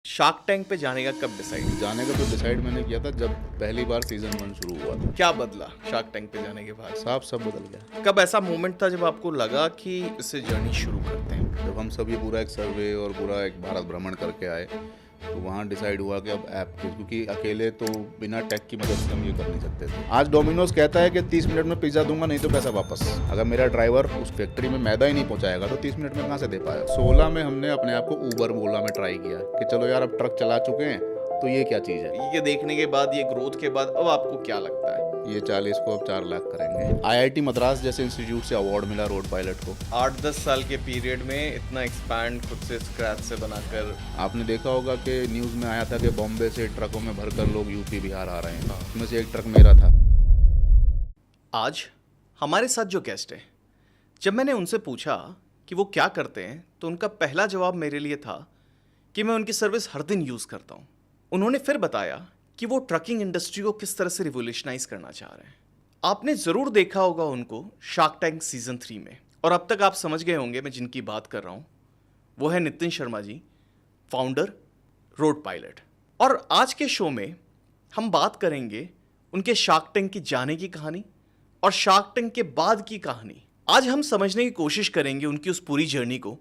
Shark tank पे जाने का कब डिसाइड? जाने का तो डिसाइड मैंने किया था जब पहली बार सीजन 1 शुरू हुआ था। क्या बदला शार्क टैंक पे जाने के बाद? साफ सब बदल गया। कब ऐसा मोमेंट था जब आपको लगा कि इससे जर्नी शुरू करते हैं? जब हम सब ये पूरा एक सर्वे और पूरा एक भारत भ्रमण करके आए तो वहाँ डिसाइड हुआ कि अब ऐप के, क्योंकि अकेले तो बिना टेक की मदद से हम ये कर नहीं सकते थे। आज डोमिनोज कहता है कि 30 मिनट में पिज्जा दूंगा, नहीं तो पैसा वापस। अगर मेरा ड्राइवर उस फैक्ट्री में मैदा ही नहीं पहुंचाएगा तो 30 मिनट में कहाँ से दे पाएगा। 16 में हमने अपने आप को ऊबर ओला में ट्राई किया कि चलो यार अब ट्रक चला चुके हैं तो ये क्या चीज़ है। ये देखने के बाद, ये ग्रोथ के बाद अब आपको क्या लगता है? ये 40 को अब 4 लाख करेंगे। आईआईटी मद्रास जैसे इंस्टीट्यूट से अवार्ड मिला रोड पायलट को। 8-10 साल के पीरियड में इतना एक्सपैंड खुद से स्क्रैच से बनाकर। आपने देखा होगा कि न्यूज़ में आया था कि बॉम्बे से ट्रकों में भरकर लोग यूपी बिहार आ रहे हैं। उसमें से एक ट्रक मेरा था। आज हमारे साथ जो गेस्ट है, जब मैंने उनसे पूछा कि वो क्या करते हैं तो उनका पहला जवाब मेरे लिए था कि मैं उनकी सर्विस हर दिन यूज़ करता हूँ। उन्होंने फिर बताया कि वो ट्रकिंग इंडस्ट्री को किस तरह से रिवोल्यूशनाइज करना चाह रहे हैं। आपने ज़रूर देखा होगा उनको शार्क टैंक सीजन 3 में, और अब तक आप समझ गए होंगे मैं जिनकी बात कर रहा हूँ वो है Nitin Sharma ji, founder road pilot. और आज के शो में हम बात करेंगे उनके शार्क टैंक की जाने की कहानी और शार्क टैंक के बाद की कहानी। आज हम समझने की कोशिश करेंगे उनकी उस पूरी जर्नी को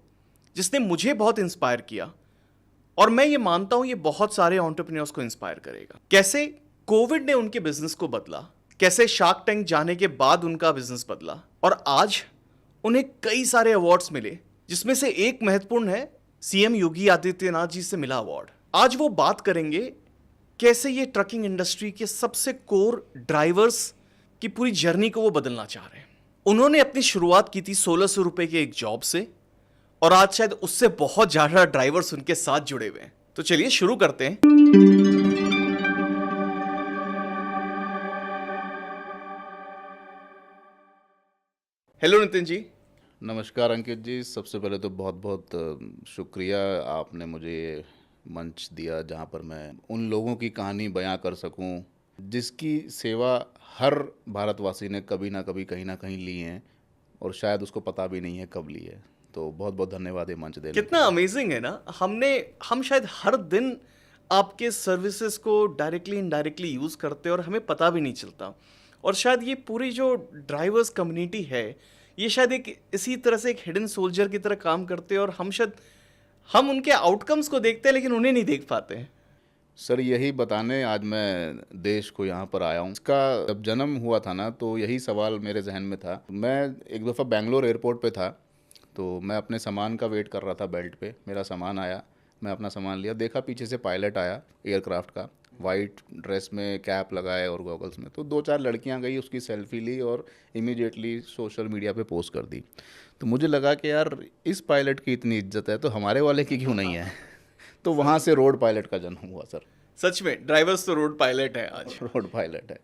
जिसने मुझे बहुत इंस्पायर किया, और मैं ये मानता हूं ये बहुत सारे एंटरप्रेन्योर्स को इंस्पायर करेगा। कैसे कोविड ने उनके बिजनेस को बदला, कैसे शार्क टैंक जाने के बाद उनका बिजनेस बदला, और आज उन्हें कई सारे अवार्ड्स मिले जिसमें से एक महत्वपूर्ण है सीएम योगी आदित्यनाथ जी से मिला अवार्ड। आज वो बात करेंगे कैसे ये ट्रकिंग इंडस्ट्री के सबसे कोर ड्राइवर्स की पूरी जर्नी को वो बदलना चाह रहे हैं। उन्होंने अपनी शुरुआत की थी 1600 रुपए के एक जॉब से, और आज शायद उससे बहुत ज्यादा ड्राइवर्स उनके साथ जुड़े हुए हैं। तो चलिए शुरू करते हैं। हेलो नितिन जी। नमस्कार अंकित जी। सबसे पहले तो बहुत बहुत शुक्रिया, आपने मुझे ये मंच दिया जहाँ पर मैं उन लोगों की कहानी बयां कर सकूं जिसकी सेवा हर भारतवासी ने कभी ना कभी कहीं ना कहीं ली है और शायद उसको पता भी नहीं है कब ली है। तो बहुत बहुत धन्यवाद ये मंच देने के कितना लिए। अमेजिंग है ना। हम शायद हर दिन आपके सर्विसेज को डायरेक्टली इनडायरेक्टली यूज करते हैं और हमें पता भी नहीं चलता। और शायद ये पूरी जो ड्राइवर्स कम्युनिटी है, ये शायद एक इसी तरह से एक हिडन सोल्जर की तरह काम करते हैं, और हम उनके आउटकम्स को देखते हैं लेकिन उन्हें नहीं देख पाते हैं। सर यही बताने आज मैं देश को यहाँ पर आया हूँ। इसका जब जन्म हुआ था ना तो यही सवाल मेरे जहन में था। मैं एक दफ़ा बेंगलोर एयरपोर्ट पे था तो मैं अपने सामान का वेट कर रहा था बेल्ट पे। मेरा सामान आया, मैं अपना सामान लिया, देखा पीछे से पायलट आया एयरक्राफ्ट का, वाइट ड्रेस में, कैप लगाए और गॉगल्स में। तो 2-4 लड़कियाँ गई, उसकी सेल्फी ली और इमीडिएटली सोशल मीडिया पे पोस्ट कर दी। तो मुझे लगा कि यार इस पायलट की इतनी इज्जत है तो हमारे वाले की क्यों नहीं है। तो वहाँ से रोड पायलट का जन्म हुआ सर। सच में ड्राइवर्स तो रोड पायलट है आज। रोड पायलट है।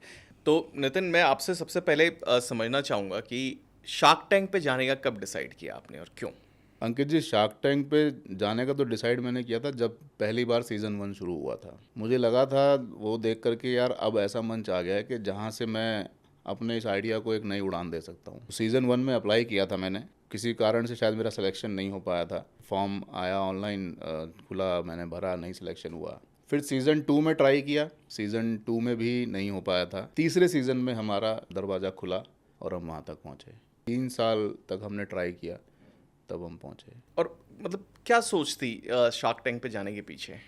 तो नितिन, मैं आपसे सबसे पहले समझना चाहूँगा कि शार्क टैंक पे जाने का कब डिसाइड किया आपने और क्यों? अंकित जी, शार्क टैंक पे जाने का तो डिसाइड मैंने किया था जब पहली बार सीज़न 1 शुरू हुआ था। मुझे लगा था वो देख करके यार अब ऐसा मंच आ गया है कि जहाँ से मैं अपने इस आइडिया को एक नई उड़ान दे सकता हूँ। सीज़न 1 में अप्लाई किया था मैंने, किसी कारण से शायद मेरा सिलेक्शन नहीं हो पाया था। फॉर्म आया ऑनलाइन, खुला, मैंने भरा, नहीं सिलेक्शन हुआ। फिर सीज़न 2 में ट्राई किया, सीज़न 2 में भी नहीं हो पाया था। तीसरे सीज़न में हमारा दरवाज़ा खुला और हम वहाँ तक पहुँचे। 3 साल तक हमने ट्राई किया, तब हम पहुँचे। और मतलब क्या सोच थी शार्क टैंक पे जाने के पीछे?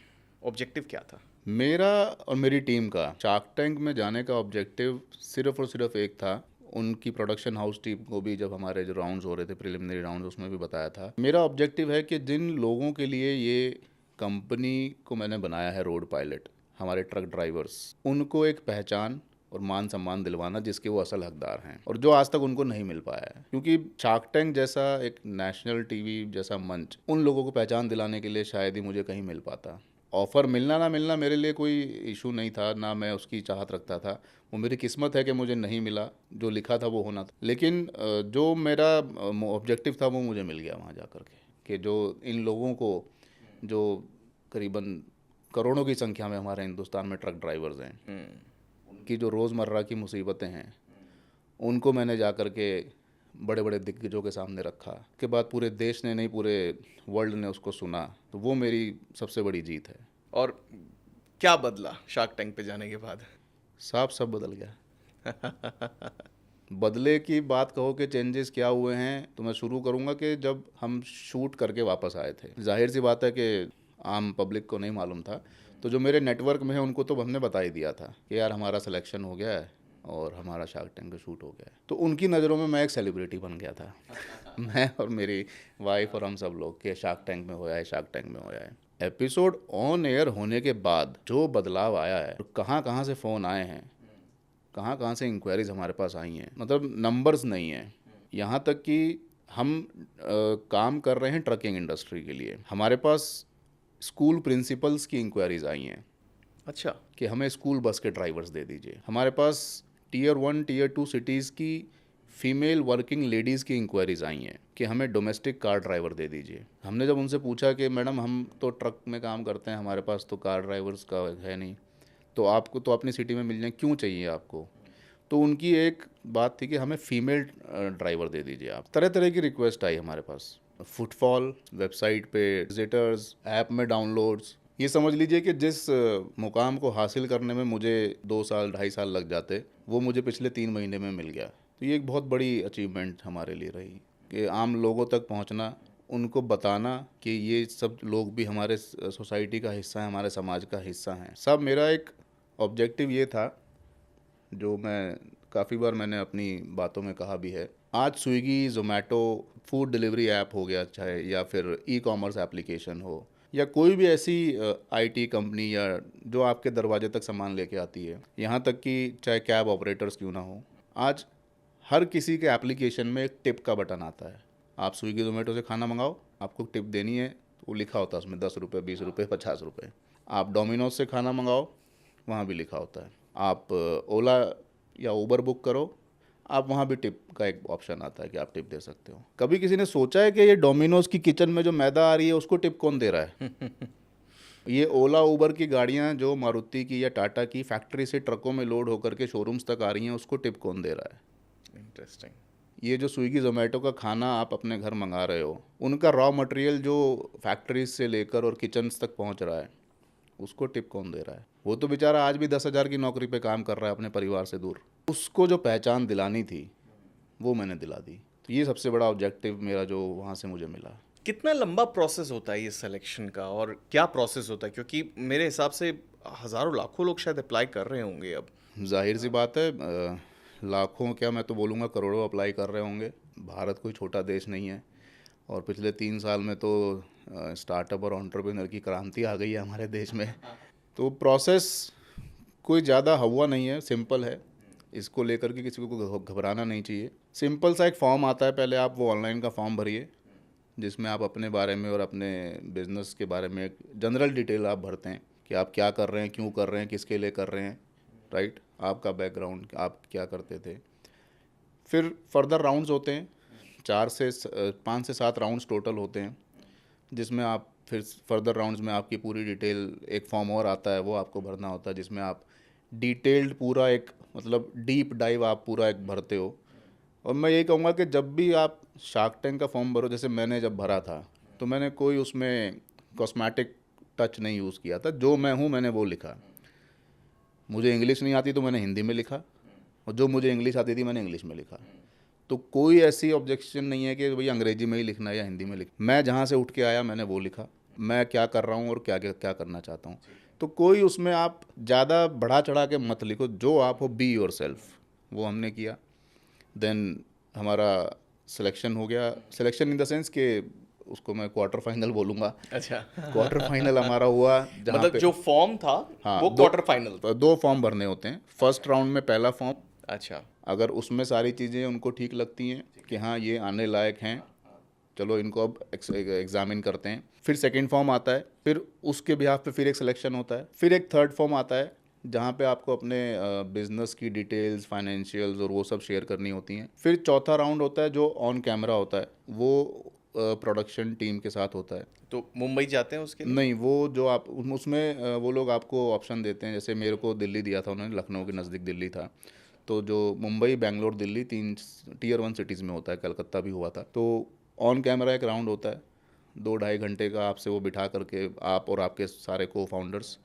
ऑब्जेक्टिव क्या था? मेरा और मेरी टीम का शार्क टैंक में जाने का ऑब्जेक्टिव सिर्फ और सिर्फ एक था। उनकी प्रोडक्शन हाउस टीम को भी जब हमारे जो राउंड्स हो रहे थे, प्रिलिमिनरी राउंड्स, उसमें भी बताया था। मेरा ऑब्जेक्टिव है कि जिन लोगों के लिए ये कंपनी को मैंने बनाया है रोड पायलट, हमारे ट्रक ड्राइवर्स, उनको एक पहचान और मान सम्मान दिलवाना जिसके वो असल हकदार हैं और जो आज तक उनको नहीं मिल पाया है। क्योंकि शार्क टैंक जैसा एक नेशनल टीवी जैसा मंच उन लोगों को पहचान दिलाने के लिए शायद ही मुझे कहीं मिल पाता। ऑफ़र मिलना ना मिलना मेरे लिए कोई इशू नहीं था, ना मैं उसकी चाहत रखता था। वो मेरी किस्मत है कि मुझे नहीं मिला, जो लिखा था वो होना था। लेकिन जो मेरा ऑब्जेक्टिव था वो मुझे मिल गया वहाँ जा कर के, कि जो इन लोगों को, जो करीबन करोड़ों की संख्या में हमारे हिंदुस्तान में ट्रक ड्राइवर्स हैं, उनकी जो रोज़मर्रा की मुसीबतें हैं उनको मैंने जा कर के बड़े बड़े दिग्गजों के सामने रखा। के बाद पूरे देश ने नहीं, पूरे वर्ल्ड ने उसको सुना। तो वो मेरी सबसे बड़ी जीत है। और क्या बदला शार्क टैंक पे जाने के बाद? साफ सब बदल गया। बदले की बात कहो कि चेंजेस क्या हुए हैं, तो मैं शुरू करूंगा कि जब हम शूट करके वापस आए थे, जाहिर सी बात है कि आम पब्लिक को नहीं मालूम था, तो जो मेरे नेटवर्क में है उनको तो हमने बता ही दिया था कि यार हमारा सिलेक्शन हो गया है और हमारा शार्क टैंक का शूट हो गया है। तो उनकी नज़रों में मैं एक सेलिब्रिटी बन गया था। मैं और मेरी वाइफ और हम सब लोग के शार्क टैंक में होया है, शार्क टैंक में होया है। एपिसोड ऑन एयर होने के बाद जो बदलाव आया है, कहाँ कहाँ से फ़ोन आए हैं, कहाँ कहाँ से इंक्वायरीज हमारे पास आई हैं, मतलब नंबर्स नहीं है। यहाँ तक कि हम काम कर रहे हैं ट्रकिंग इंडस्ट्री के लिए, हमारे पास स्कूल प्रिंसिपल्स की इंक्वायरीज आई हैं अच्छा। कि हमें स्कूल बस के ड्राइवर्स दे दीजिए। हमारे पास टियर 1 टियर 2 सिटीज़ की फ़ीमेल वर्किंग लेडीज़ की इंक्वायरीज आई हैं कि हमें डोमेस्टिक कार ड्राइवर दे दीजिए। हमने जब उनसे पूछा कि मैडम हम तो ट्रक में काम करते हैं, हमारे पास तो कार ड्राइवर्स का है नहीं, तो आपको तो अपनी सिटी में मिल जाए, क्यों चाहिए आपको? तो उनकी एक बात थी कि हमें फ़ीमेल ड्राइवर दे दीजिए आप। तरह तरह की रिक्वेस्ट आई हमारे पास, फुटफॉल वेबसाइट पे, विजिटर्स, ऐप में डाउनलोड्स। ये समझ लीजिए कि जिस मुकाम को हासिल करने में मुझे 2 साल 2.5 साल लग जाते, वो मुझे पिछले 3 महीने में मिल गया। तो ये एक बहुत बड़ी अचीवमेंट हमारे लिए रही कि आम लोगों तक पहुंचना, उनको बताना कि ये सब लोग भी हमारे सोसाइटी का हिस्सा हैं, हमारे समाज का हिस्सा हैं। सब मेरा एक ऑब्जेक्टिव ये था, जो मैं काफ़ी बार मैंने अपनी बातों में कहा भी है। आज Swiggy, Zomato food delivery app हो गया, चाहे या फिर ई-कॉमर्स एप्लीकेशन हो, या कोई भी ऐसी आईटी कंपनी या जो आपके दरवाजे तक सामान लेके आती है, यहाँ तक कि चाहे कैब ऑपरेटर्स क्यों ना हो, आज हर किसी के एप्लीकेशन में एक टिप का बटन आता है। आप स्विगी ज़ोमैटो से खाना मंगाओ, आपको टिप देनी है, तो वो लिखा होता है उसमें 10 रुपये, 20 रुपये, 50 रुपये। आप डोमिनोज से खाना मंगाओ, वहाँ भी लिखा होता है। आप ओला या उबर बुक करो, आप वहाँ भी टिप का एक ऑप्शन आता है कि आप टिप दे सकते हो। कभी किसी ने सोचा है कि ये डोमिनोज़ की किचन में जो मैदा आ रही है उसको टिप कौन दे रहा है? ये ओला उबर की गाड़ियाँ जो मारुति की या टाटा की फैक्ट्री से ट्रकों में लोड होकर के शोरूम्स तक आ रही हैं, उसको टिप कौन दे रहा है? इंटरेस्टिंग। ये जो स्विगी ज़ोमैटो का खाना आप अपने घर मंगा रहे हो, उनका रॉ मटेरियल जो फैक्ट्रीज से लेकर और किचन्स तक पहुंच रहा है, उसको टिप कौन दे रहा है? वो तो बेचारा आज भी 10,000 की नौकरी पे काम कर रहा है अपने परिवार से दूर। उसको जो पहचान दिलानी थी, वो मैंने दिला दी। तो ये सबसे बड़ा ऑब्जेक्टिव मेरा जो वहाँ से मुझे मिला। कितना लंबा प्रोसेस होता है ये सिलेक्शन का, और क्या प्रोसेस होता है? क्योंकि मेरे हिसाब से हज़ारों लाखों लोग शायद अप्लाई कर रहे होंगे अब। जाहिर सी बात है, लाखों क्या, मैं तो बोलूँगा करोड़ों अप्लाई कर रहे होंगे। भारत कोई छोटा देश नहीं है, और पिछले 3 साल में तो स्टार्टअप और एंटरप्रेन्योर की क्रांति आ गई है हमारे देश में। तो प्रोसेस कोई ज़्यादा हुआ नहीं है, सिंपल है। इसको लेकर के किसी को घबराना नहीं चाहिए। सिंपल सा एक फॉर्म आता है, पहले आप वो ऑनलाइन का फॉर्म भरिए, जिसमें आप अपने बारे में और अपने बिजनेस के बारे में एक जनरल डिटेल आप भरते हैं कि आप क्या कर रहे हैं, क्यों कर रहे हैं, किसके लिए कर रहे हैं, राइट, आपका बैकग्राउंड, आप क्या करते थे। फिर फर्दर राउंड्स होते हैं, 5 से 7 राउंड्स टोटल होते हैं, जिसमें आप फिर फर्दर राउंड्स में आपकी पूरी डिटेल, एक फॉर्म और आता है वो आपको भरना होता है, जिसमें आप डिटेल्ड पूरा एक, मतलब डीप डाइव आप पूरा एक भरते हो। और मैं यही कहूँगा कि जब भी आप शार्क टैंक का फॉर्म भरो, जैसे मैंने जब भरा था, तो मैंने कोई उसमें कॉस्मेटिक टच नहीं यूज़ किया था। जो मैं हूँ मैंने वो लिखा। मुझे इंग्लिश नहीं आती तो मैंने हिंदी में लिखा, और जो मुझे इंग्लिश आती थी मैंने इंग्लिश में लिखा। तो कोई ऐसी ऑब्जेक्शन नहीं है कि भाई अंग्रेजी में ही लिखना है या हिंदी में लिखना। मैं जहाँ से उठ के आया मैंने वो लिखा, मैं क्या कर रहा हूँ और क्या क्या क्या करना चाहता हूँ। तो कोई उसमें आप ज़्यादा बढ़ा चढ़ा के मत लिखो, जो आप हो बी योर सेल्फ। वो हमने किया। देन हमारा सिलेक्शन हो गया। सिलेक्शन इन द सेंस कि उसको मैं क्वार्टर फाइनल बोलूँगा। अच्छा। क्वार्टर फाइनल हमारा हुआ, जहाँ मतलब पे जो फॉर्म था हाँ, वो क्वार्टर फाइनल था। 2 फॉर्म भरने होते हैं। फर्स्ट राउंड में पहला फॉर्म, अच्छा। अगर उसमें सारी चीज़ें उनको ठीक लगती हैं कि हाँ ये आने लायक हैं, चलो इनको अब एग्जामिन करते हैं। फिर सेकंड फॉर्म आता है, फिर उसके बिहाफ पे फिर एक सिलेक्शन होता है। फिर एक थर्ड फॉर्म आता है, जहाँ पे आपको अपने बिजनेस की डिटेल्स, फाइनेंशियल्स और वो सब शेयर करनी होती हैं। फिर चौथा राउंड होता है जो ऑन कैमरा होता है, वो प्रोडक्शन टीम के साथ होता है। तो मुंबई जाते हैं उसके लिए? नहीं, वो जो आप उसमें वो लोग आपको ऑप्शन देते हैं। जैसे मेरे को दिल्ली दिया था उन्होंने, लखनऊ के नज़दीक दिल्ली था। तो जो मुंबई, बेंगलोर, दिल्ली 3 टियर 1 सिटीज़ में होता है, कलकत्ता भी हुआ था। तो ऑन कैमरा एक राउंड होता है, 2-2.5 घंटे का आपसे वो बिठा करके आप और आपके सारे को फाउंडर्स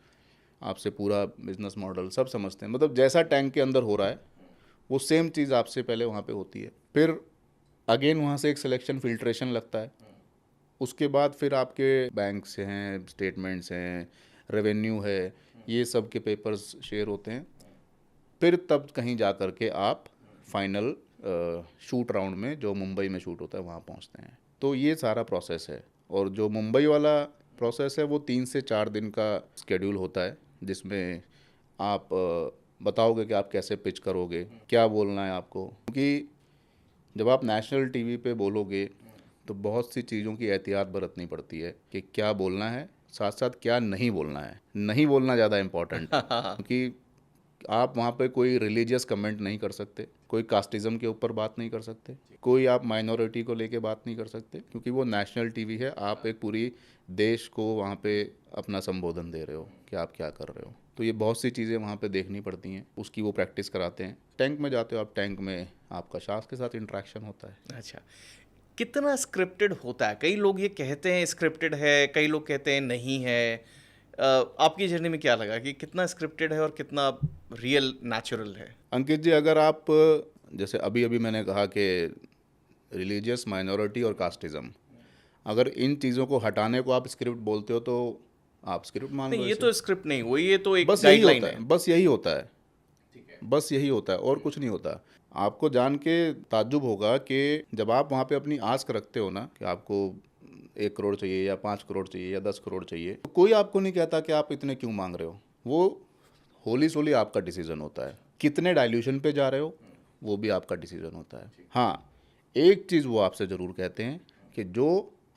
आपसे पूरा बिजनेस मॉडल सब समझते हैं। मतलब जैसा टैंक के अंदर हो रहा है वो सेम चीज़ आपसे पहले वहाँ पे होती है। फिर अगेन वहाँ से एक सिलेक्शन फिल्ट्रेशन लगता है। उसके बाद फिर आपके बैंक्स हैं, स्टेटमेंट्स हैं, रेवेन्यू है, ये सब के पेपर्स शेयर होते हैं। फिर तब कहीं जा कर के आप फाइनल शूट राउंड में, जो मुंबई में शूट होता है, वहाँ पहुँचते हैं। तो ये सारा प्रोसेस है। और जो मुंबई वाला प्रोसेस है वो 3 से 4 दिन का स्केड्यूल होता है, जिसमें आप बताओगे कि आप कैसे पिच करोगे, क्या बोलना है आपको। क्योंकि जब आप नेशनल टीवी पे बोलोगे तो बहुत सी चीज़ों की एहतियात बरतनी पड़ती है कि क्या बोलना है, साथ साथ क्या नहीं बोलना है। नहीं बोलना ज़्यादा इम्पोर्टेंट है, क्योंकि आप वहाँ पे कोई रिलीजियस कमेंट नहीं कर सकते, कोई कास्टिज़म के ऊपर बात नहीं कर सकते, कोई आप माइनॉरिटी को लेके बात नहीं कर सकते, क्योंकि वो नेशनल टीवी है। आप एक पूरी देश को वहाँ पे अपना संबोधन दे रहे हो कि आप क्या कर रहे हो। तो ये बहुत सी चीज़ें वहाँ पे देखनी पड़ती हैं, उसकी वो प्रैक्टिस कराते हैं। टैंक में जाते हो आप, टैंक में आपका शास्त्र के साथ इंटरेक्शन होता है। अच्छा, कितना स्क्रिप्टेड होता है? कई लोग ये कहते हैं स्क्रिप्टेड है, कई लोग कहते हैं नहीं है। आपकी जर्नी में क्या लगा कि कितना स्क्रिप्टेड है और कितना रियल नेचुरल है? अंकित जी, अगर आप, जैसे अभी अभी मैंने कहा कि रिलीजियस, माइनॉरिटी और कास्टिज़म, अगर इन चीज़ों को हटाने को आप स्क्रिप्ट बोलते हो तो आप स्क्रिप्ट मान लो नहीं, ये इसे। तो स्क्रिप्ट नहीं हुई, ये तो एक बस यही गाइडलाइन होता है। है, बस यही होता है, बस यही होता है, और कुछ नहीं होता। आपको जान के ताज्जुब होगा कि जब आप वहाँ पे अपनी आस्क रखते हो ना कि आपको 1 करोड़ चाहिए या 5 करोड़ चाहिए या 10 करोड़ चाहिए, तो कोई आपको नहीं कहता कि आप इतने क्यों मांग रहे हो। वो होली सोली आपका डिसीजन होता है। कितने डाइल्यूशन पे जा रहे हो वो भी आपका डिसीजन होता है। हाँ, एक चीज़ वो आपसे ज़रूर कहते हैं कि जो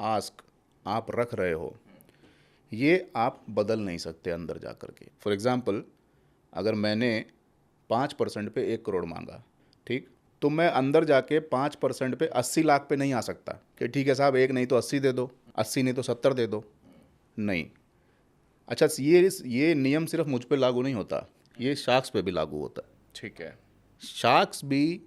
आस्क आप रख रहे हो ये आप बदल नहीं सकते अंदर जा कर के। फॉर एग्ज़ाम्पल, अगर मैंने 5% पे 1 करोड़ मांगा, ठीक, तो मैं अंदर जाके 5% पे 80 लाख पे नहीं आ सकता कि ठीक है साहब, एक नहीं तो 80 दे दो, 80 नहीं तो 70 दे दो। नहीं। अच्छा, ये नियम सिर्फ मुझ पे लागू नहीं होता, ये शार्क्स पे भी लागू होता है। ठीक है। शार्क्स भी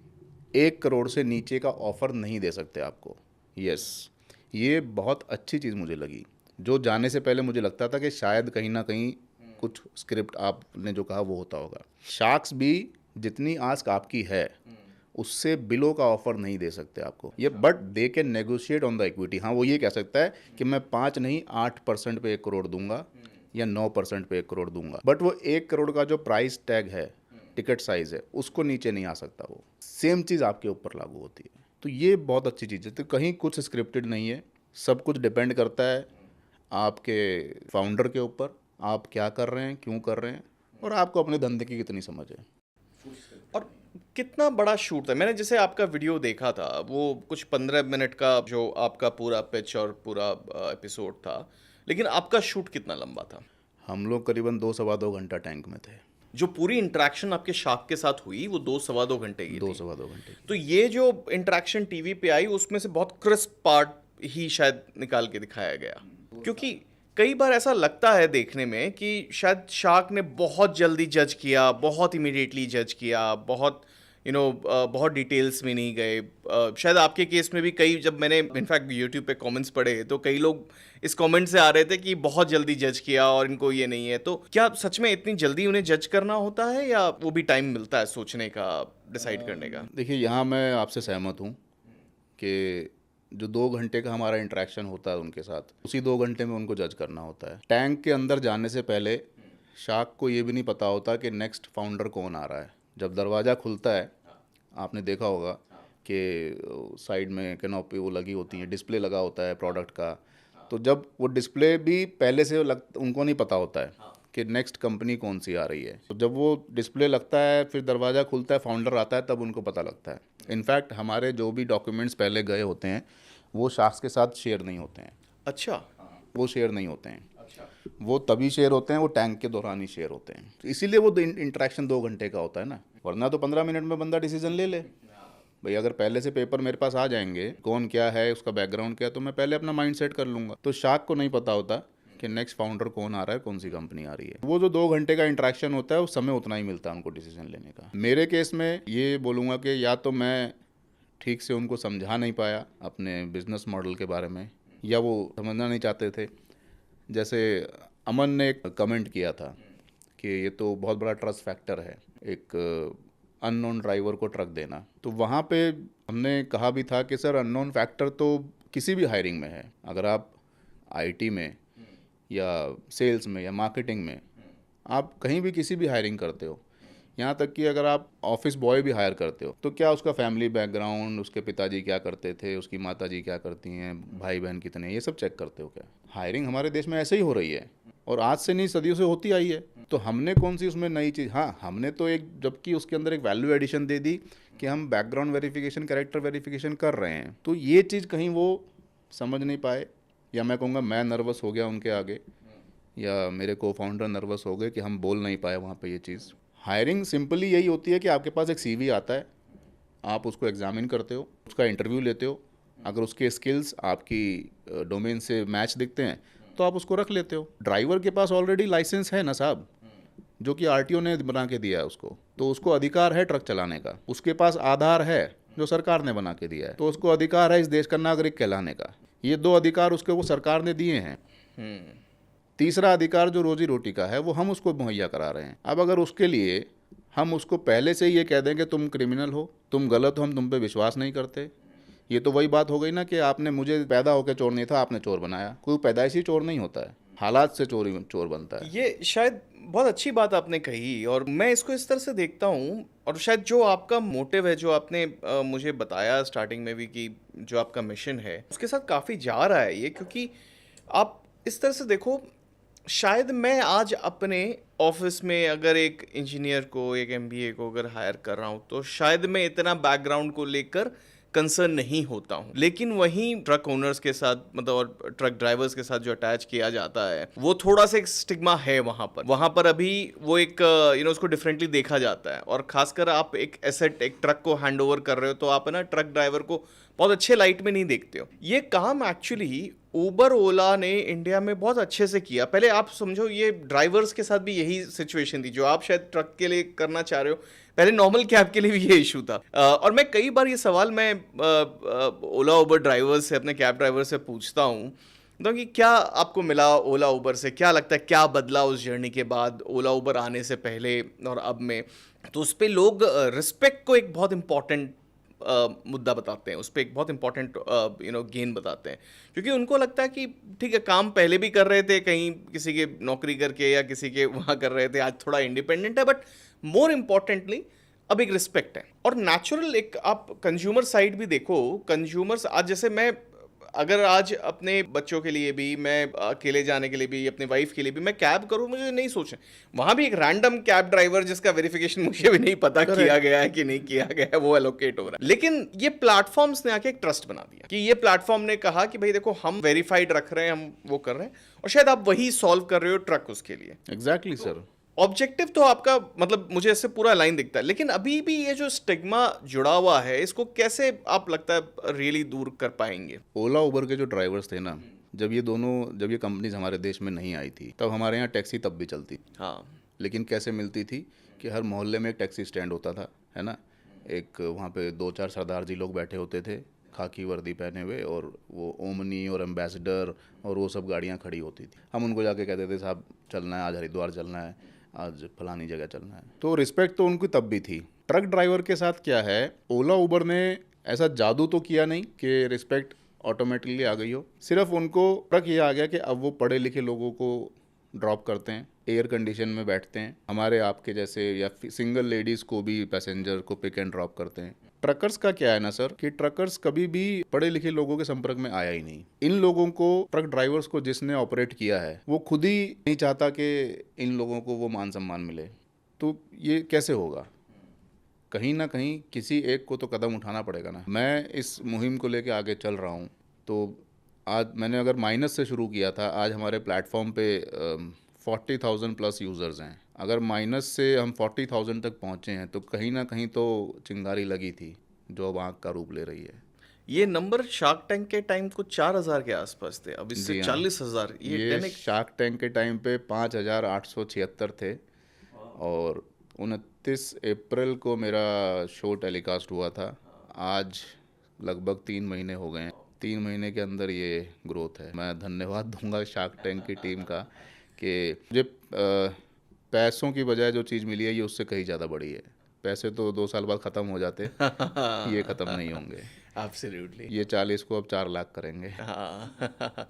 1 करोड़ से नीचे का ऑफर नहीं दे सकते आपको। यस, ये बहुत अच्छी चीज़ मुझे लगी। जो जाने से पहले मुझे लगता था कि शायद कहीं ना कहीं कुछ स्क्रिप्ट आपने जो कहा वो होता होगा। शार्क्स भी जितनी आस्क आपकी है उससे बिलो का ऑफर नहीं दे सकते आपको ये, but they can negotiate on the equity. हाँ, वो ये कह सकता है कि मैं 5 नहीं 8% पे 1 करोड़ दूंगा या 9% पे 1 करोड़ दूंगा, बट वो 1 करोड़ का जो प्राइस टैग है, टिकट साइज है, उसको नीचे नहीं आ सकता। वो सेम चीज़ आपके ऊपर लागू होती है। तो ये बहुत अच्छी चीज़ है। तो कहीं कुछ स्क्रिप्टेड नहीं है, सब कुछ डिपेंड करता है आपके फाउंडर के ऊपर, आप क्या कर रहे हैं, क्यों कर रहे हैं, और आपको अपने धंधे की कितनी समझ है। और कितना बड़ा शूट था? मैंने जैसे आपका वीडियो देखा था, वो कुछ 15 मिनट का जो आपका पूरा पिच और पूरा एपिसोड था, लेकिन आपका शूट कितना लंबा था? हम लोग करीबन 2 सवा 2 घंटा टैंक में थे। जो पूरी इंटरेक्शन आपके शार्क के साथ हुई वो 2 सवा 2 घंटे की दो थी। सवा 2 घंटे की। तो ये जो इंटरेक्शन टीवी पे आई उसमें से बहुत क्रिस्प पार्ट ही शायद निकाल के दिखाया गया, क्योंकि कई बार ऐसा लगता है देखने में कि शायद शार्क ने बहुत जल्दी जज किया, बहुत इमीडिएटली जज किया, बहुत बहुत डिटेल्स में नहीं गए। शायद आपके केस में भी कई, जब मैंने इनफैक्ट यूट्यूब पे कमेंट्स पढ़े तो कई लोग इस कमेंट से आ रहे थे कि बहुत जल्दी जज किया और इनको ये नहीं है। तो क्या सच में इतनी जल्दी उन्हें जज करना होता है या वो भी टाइम मिलता है सोचने का, डिसाइड करने का? देखिए, यहाँ मैं आपसे सहमत हूँ कि जो 2 घंटे का हमारा इंटरेक्शन होता है उनके साथ, उसी 2 घंटे में उनको जज करना होता है। टैंक के अंदर जाने से पहले शार्क को ये भी नहीं पता होता कि नेक्स्ट फाउंडर कौन आ रहा है। जब दरवाज़ा खुलता है, आपने देखा होगा कि साइड में कैनोपी वो लगी होती है, डिस्प्ले लगा होता है प्रोडक्ट का। तो जब वो डिस्प्ले भी पहले से उनको नहीं पता होता है कि नेक्स्ट कंपनी कौन सी आ रही है। तो जब वो डिस्प्ले लगता है, फिर दरवाज़ा खुलता है, फाउंडर आता है, तब उनको पता लगता है। इनफैक्ट हमारे जो भी डॉक्यूमेंट्स पहले गए होते हैं वो शार्क्स के साथ शेयर नहीं होते हैं। अच्छा। वो शेयर नहीं होते हैं, वो तभी शेयर होते हैं, वो टैंक के दौरान ही शेयर होते हैं। तो इसीलिए वो इंटरेक्शन 2 घंटे का होता है ना, वरना तो 15 मिनट में बंदा डिसीजन ले ले। भाई अगर पहले से पेपर मेरे पास आ जाएंगे, कौन क्या है, उसका बैकग्राउंड क्या है, तो मैं पहले अपना माइंड सेट कर लूँगा। तो शार्क को नहीं पता होता कि नेक्स्ट फाउंडर कौन आ रहा है, कौन सी कंपनी आ रही है। वो जो 2 घंटे का इंटरेक्शन होता है, उस समय उतना ही मिलता है उनको डिसीजन लेने का। मेरे केस में ये बोलूँगा कि या तो मैं ठीक से उनको समझा नहीं पाया अपने बिजनेस मॉडल के बारे में, या वो समझना नहीं चाहते थे। जैसे अमन ने एक कमेंट किया था कि ये तो बहुत बड़ा ट्रस्ट फैक्टर है, एक अननोन ड्राइवर को ट्रक देना। तो वहाँ पे हमने कहा भी था कि सर अननोन फैक्टर तो किसी भी हायरिंग में है। अगर आप आईटी में या सेल्स में या मार्केटिंग में, आप कहीं भी किसी भी हायरिंग करते हो, यहाँ तक कि अगर आप ऑफिस बॉय भी हायर करते हो, तो क्या उसका फैमिली बैकग्राउंड, उसके पिताजी क्या करते थे, उसकी माताजी क्या करती हैं, भाई बहन कितने हैं, ये सब चेक करते हो क्या? हायरिंग हमारे देश में ऐसे ही हो रही है और आज से नहीं, सदियों से होती आई है। तो हमने कौन सी उसमें नई चीज़, हाँ हमने तो एक, जबकि उसके अंदर एक वैल्यू एडिशन दे दी कि हम बैकग्राउंड वेरिफिकेशन, कैरेक्टर वेरिफिकेशन कर रहे हैं। तो ये चीज़ कहीं वो समझ नहीं पाए, या मैं कहूँगा मैं नर्वस हो गया उनके आगे, या मेरे को फाउंडर नर्वस हो गए कि हम बोल नहीं पाए वहाँ पे ये चीज़। हायरिंग सिंपली यही होती है कि आपके पास एक सीवी आता है, आप उसको एग्जामिन करते हो, उसका इंटरव्यू लेते हो, अगर उसके स्किल्स आपकी डोमेन से मैच दिखते हैं तो आप उसको रख लेते हो। ड्राइवर के पास ऑलरेडी लाइसेंस है ना साहब, जो कि आरटीओ ने बना के दिया है उसको, तो उसको अधिकार है ट्रक चलाने का। उसके पास आधार है जो सरकार ने बना के दिया है, तो उसको अधिकार है इस देश का नागरिक कहलाने का। ये दो अधिकार उसके वो सरकार ने दिए हैं। तीसरा अधिकार जो रोजी रोटी का है वो हम उसको मुहैया करा रहे हैं। अब अगर उसके लिए हम उसको पहले से ही ये कह दें कि तुम क्रिमिनल हो, तुम गलत हो, हम तुम पे विश्वास नहीं करते, ये तो वही बात हो गई ना कि आपने मुझे पैदा होकर चोर नहीं था, आपने चोर बनाया। कोई पैदाइशी चोर नहीं होता है, हालात से चोर बनता है। ये शायद बहुत अच्छी बात आपने कही और मैं इसको इस तरह से देखता हूँ, और शायद जो आपका मोटिव है, जो आपने मुझे बताया स्टार्टिंग में भी कि जो आपका मिशन है उसके साथ काफ़ी जा रहा है ये, क्योंकि आप इस तरह से देखो, शायद मैं आज अपने ऑफिस में अगर एक इंजीनियर को, एक एमबीए को अगर हायर कर रहा हूँ तो शायद मैं इतना बैकग्राउंड को लेकर कंसर्न नहीं होता हूँ, लेकिन वहीं ट्रक ओनर्स के साथ, मतलब और ट्रक ड्राइवर्स के साथ जो अटैच किया जाता है, वो थोड़ा सा एक स्टिग्मा है वहाँ पर अभी वो एक उसको डिफरेंटली देखा जाता है। और खासकर आप एक एसेट, एक ट्रक को हैंड ओवर कर रहे हो तो आप है ना ट्रक ड्राइवर को बहुत अच्छे लाइट में नहीं देखते हो। ये काम एक्चुअली उबर ओला ने इंडिया में बहुत अच्छे से किया। पहले आप समझो, ये ड्राइवर्स के साथ भी यही सिचुएशन थी जो आप शायद ट्रक के लिए करना चाह रहे हो, पहले नॉर्मल कैब के लिए भी ये इशू था। और मैं कई बार ये सवाल मैं ओला उबर ड्राइवर्स से, अपने कैब ड्राइवर से पूछता हूँ तो कि क्या आपको मिला ओला उबर से, क्या लगता है क्या बदला उस जर्नी के बाद, ओला उबर आने से पहले और अब में। तो उस पर लोग रिस्पेक्ट को एक बहुत इंपॉर्टेंट मुद्दा बताते हैं, उस पर एक बहुत इंपॉर्टेंट गेन बताते हैं, क्योंकि उनको लगता है कि ठीक है, काम पहले भी कर रहे थे कहीं किसी के नौकरी करके या किसी के वहाँ कर रहे थे, आज थोड़ा इंडिपेंडेंट है, बट मोर इम्पॉर्टेंटली अब एक रिस्पेक्ट है। और नेचुरल एक आप कंज्यूमर साइड भी देखो, कंज्यूमर्स आज, जैसे मैं अगर आज अपने बच्चों के लिए भी, मैं अकेले जाने के लिए भी, अपनी वाइफ के लिए भी मैं कैब करूँ, मुझे नहीं सोचना वहाँ भी एक रैंडम कैब ड्राइवर जिसका वेरिफिकेशन मुझे भी नहीं पता किया गया है कि नहीं किया गया है, वो एलोकेट हो रहा है। लेकिन ये प्लेटफॉर्म्स ने आके एक ट्रस्ट बना दिया कि ये प्लेटफॉर्म ने कहा कि भाई देखो हम वेरीफाइड रख रहे हैं, हम वो कर रहे हैं, और शायद आप वही सॉल्व कर रहे हो ट्रक उसके लिए। Exactly sir. ऑब्जेक्टिव तो आपका, मतलब मुझे इससे पूरा लाइन दिखता है, लेकिन अभी भी ये जो स्टिग्मा जुड़ा हुआ है, इसको कैसे आप लगता है रियली दूर कर पाएंगे? ओला उबर के जो ड्राइवर्स थे ना, जब ये कंपनीज हमारे देश में नहीं आई थी, तब हमारे यहाँ टैक्सी तब भी चलती थी। हाँ, लेकिन कैसे मिलती थी कि हर मोहल्ले में एक टैक्सी स्टैंड होता था, है ना, एक वहाँ पे 2-4 सरदार जी लोग बैठे होते थे खाकी वर्दी पहने हुए, और वो ओमनी और एम्बेसडर और वो सब गाड़ियाँ खड़ी होती थी। हम उनको जाके कहते थे साहब चलना है, आज हरिद्वार चलना है, आज फलानी जगह चलना है। तो रिस्पेक्ट तो उनकी तब भी थी। ट्रक ड्राइवर के साथ क्या है, ओला उबर ने ऐसा जादू तो किया नहीं कि रिस्पेक्ट ऑटोमेटिकली आ गई हो। सिर्फ उनको फर्क ये आ गया कि अब वो पढ़े लिखे लोगों को ड्रॉप करते हैं, एयर कंडीशन में बैठते हैं, हमारे आपके जैसे या सिंगल लेडीज़ को भी, पैसेंजर को पिक एंड ड्रॉप करते हैं। ट्रकर्स का क्या है ना सर, कि ट्रकर्स कभी भी पढ़े लिखे लोगों के संपर्क में आया ही नहीं। इन लोगों को, ट्रक ड्राइवर्स को जिसने ऑपरेट किया है, वो खुद ही नहीं चाहता कि इन लोगों को वो मान सम्मान मिले। तो ये कैसे होगा? कहीं ना कहीं किसी एक को तो कदम उठाना पड़ेगा ना। मैं इस मुहिम को लेके आगे चल रहा हूँ। तो आज मैंने अगर माइनस से शुरू किया था, आज हमारे प्लेटफॉर्म पे 40,000 प्लस यूज़र्स हैं। अगर माइनस से हम 40,000 तक पहुँचे हैं तो कहीं ना कहीं तो चिंगारी लगी थी जो अब आँख का रूप ले रही है। ये नंबर शार्क टैंक के टाइम कुछ 4,000 के आसपास थे, अब इससे जी हाँ। 40,000। ये 10x। शार्क टैंक के टाइम पे 5,876 थे, और 29 अप्रैल को मेरा शो टेलीकास्ट हुआ था। आज लगभग 3 महीने हो गए हैं। 3 महीने के अंदर ये ग्रोथ है। मैं धन्यवाद दूंगा शार्क टैंक की टीम का कि मुझे पैसों की बजाय जो चीज़ मिली है ये उससे कहीं ज़्यादा बड़ी है। पैसे तो 2 साल बाद ख़त्म हो जाते, ये ख़त्म नहीं होंगे। एब्सोल्युटली। ये 40 को अब 4 लाख करेंगे। हाँ।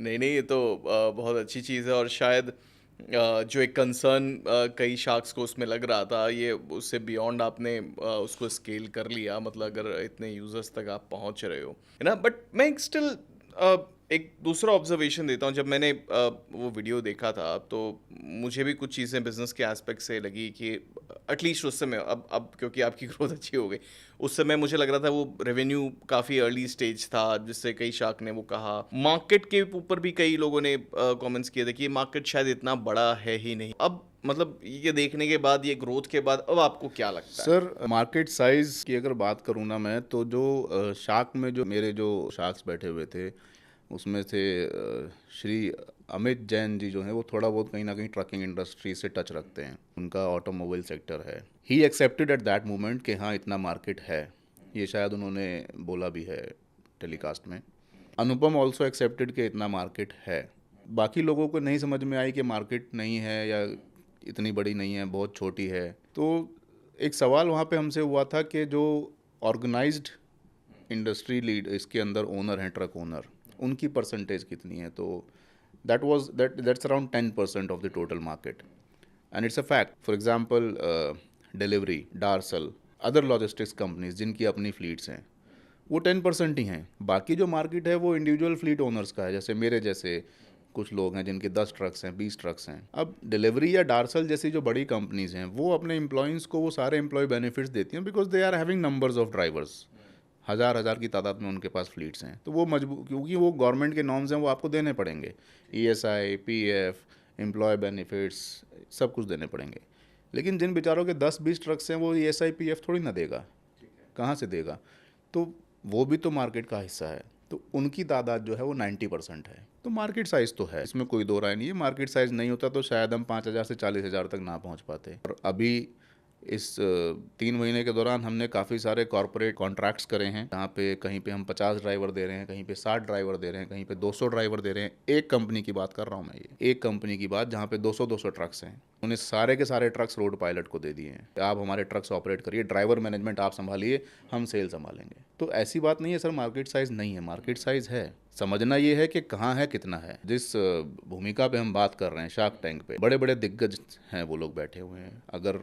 नहीं नहीं, ये तो बहुत अच्छी चीज़ है, और शायद जो एक कंसर्न कई शार्क्स को उसमें लग रहा था, ये उससे बियॉन्ड आपने उसको स्केल कर लिया, मतलब अगर इतने यूजर्स तक आप पहुंच रहे हो, है ना। बट मैं स्टिल एक दूसरा ऑब्जर्वेशन देता हूँ। जब मैंने वो वीडियो देखा था तो मुझे भी कुछ चीज़ें बिजनेस के एस्पेक्ट से लगी कि एटलीस्ट उस समय, अब क्योंकि आपकी ग्रोथ अच्छी हो गई, उस समय मुझे लग रहा था वो रेवेन्यू काफ़ी अर्ली स्टेज था, जिससे कई शार्क ने वो कहा। मार्केट के ऊपर भी कई लोगों ने कमेंट्स किए थे कि ये मार्केट शायद इतना बड़ा है ही नहीं। अब मतलब ये देखने के बाद, ये ग्रोथ के बाद, अब आपको क्या लगता है? सर, मार्केट साइज़ की अगर बात करूँ ना मैं, तो जो शार्क में जो मेरे जो शार्क्स बैठे हुए थे, उसमें से श्री अमित जैन जी जो हैं, वो थोड़ा बहुत कहीं ना कहीं ट्रकिंग इंडस्ट्री से टच रखते हैं, उनका ऑटोमोबाइल सेक्टर है। He accepted at that moment कि हाँ इतना मार्केट है, ये शायद उन्होंने बोला भी है टेलीकास्ट में। अनुपम ऑल्सो एक्सेप्टेड कि इतना मार्केट है। बाकी लोगों को नहीं समझ में आई कि मार्केट नहीं है या इतनी बड़ी नहीं है, बहुत छोटी है। तो एक सवाल वहाँ पे हमसे हुआ था कि जो ऑर्गेनाइज्ड इंडस्ट्री लीड इसके अंदर ओनर हैं, ट्रक ओनर, उनकी परसेंटेज कितनी है। तो that's around 10% of the total market, and it's a fact. For example delivery, dorsal, other logistics companies जिनकी अपनी फ्लीट्स हैं, वो 10% ही हैं। बाकी जो मार्केट है वो इंडिविजुअल फ्लीट ओनर्स का है, जैसे मेरे जैसे कुछ लोग हैं जिनके 10 ट्रक्स हैं, 20 ट्रक्स हैं। अब डिलीवरी या डार्सल जैसी जो बड़ी कंपनीज हैं, वो अपने एम्प्लॉइंस को वो सारे एम्प्लॉय बेनिफिट्स देती हैं, because they are having numbers of drivers, हज़ार हज़ार की तादाद में उनके पास फ्लीट्स हैं। तो वो मजबूर, क्योंकि वो गवर्नमेंट के नॉर्म्स हैं, वो आपको देने पड़ेंगे। ESI, PF, एम्प्लॉय बेनिफिट्स, सब कुछ देने पड़ेंगे। लेकिन जिन बेचारों के 10-20 ट्रक्स हैं, वो ESI, PF थोड़ी ना देगा, कहाँ से देगा। तो वो भी तो मार्केट का हिस्सा है। तो उनकी तादाद जो है वो 90% है। तो मार्केट साइज़ तो है, इसमें कोई दो राय नहीं है। मार्केट साइज़ नहीं होता तो शायद हम 5,000 से 40,000 तक ना पहुंच पाते। और अभी इस 3 महीने के दौरान हमने काफ़ी सारे कॉरपोरेट कॉन्ट्रैक्ट्स करे हैं, जहाँ पे कहीं पे हम 50 ड्राइवर दे रहे हैं, कहीं पे 60 ड्राइवर दे रहे हैं, कहीं पे 200 ड्राइवर दे रहे हैं। एक कंपनी की बात कर रहा हूँ मैं, ये एक कंपनी की बात, जहाँ पे 200-200 ट्रक्स हैं। उन्हें सारे के सारे ट्रक्स रोड पायलट को दे दिए हैं, आप हमारे ट्रक्स ऑपरेट करिए, ड्राइवर मैनेजमेंट आप संभालिए, हम सेल संभालेंगे। तो ऐसी बात नहीं है सर, मार्केट साइज़ नहीं है, मार्केट साइज़ है। समझना ये है कि कहाँ है, कितना है। जिस भूमिका पे हम बात कर रहे हैं, शार्क टैंक पे, बड़े बड़े दिग्गज हैं वो लोग बैठे हुए हैं। अगर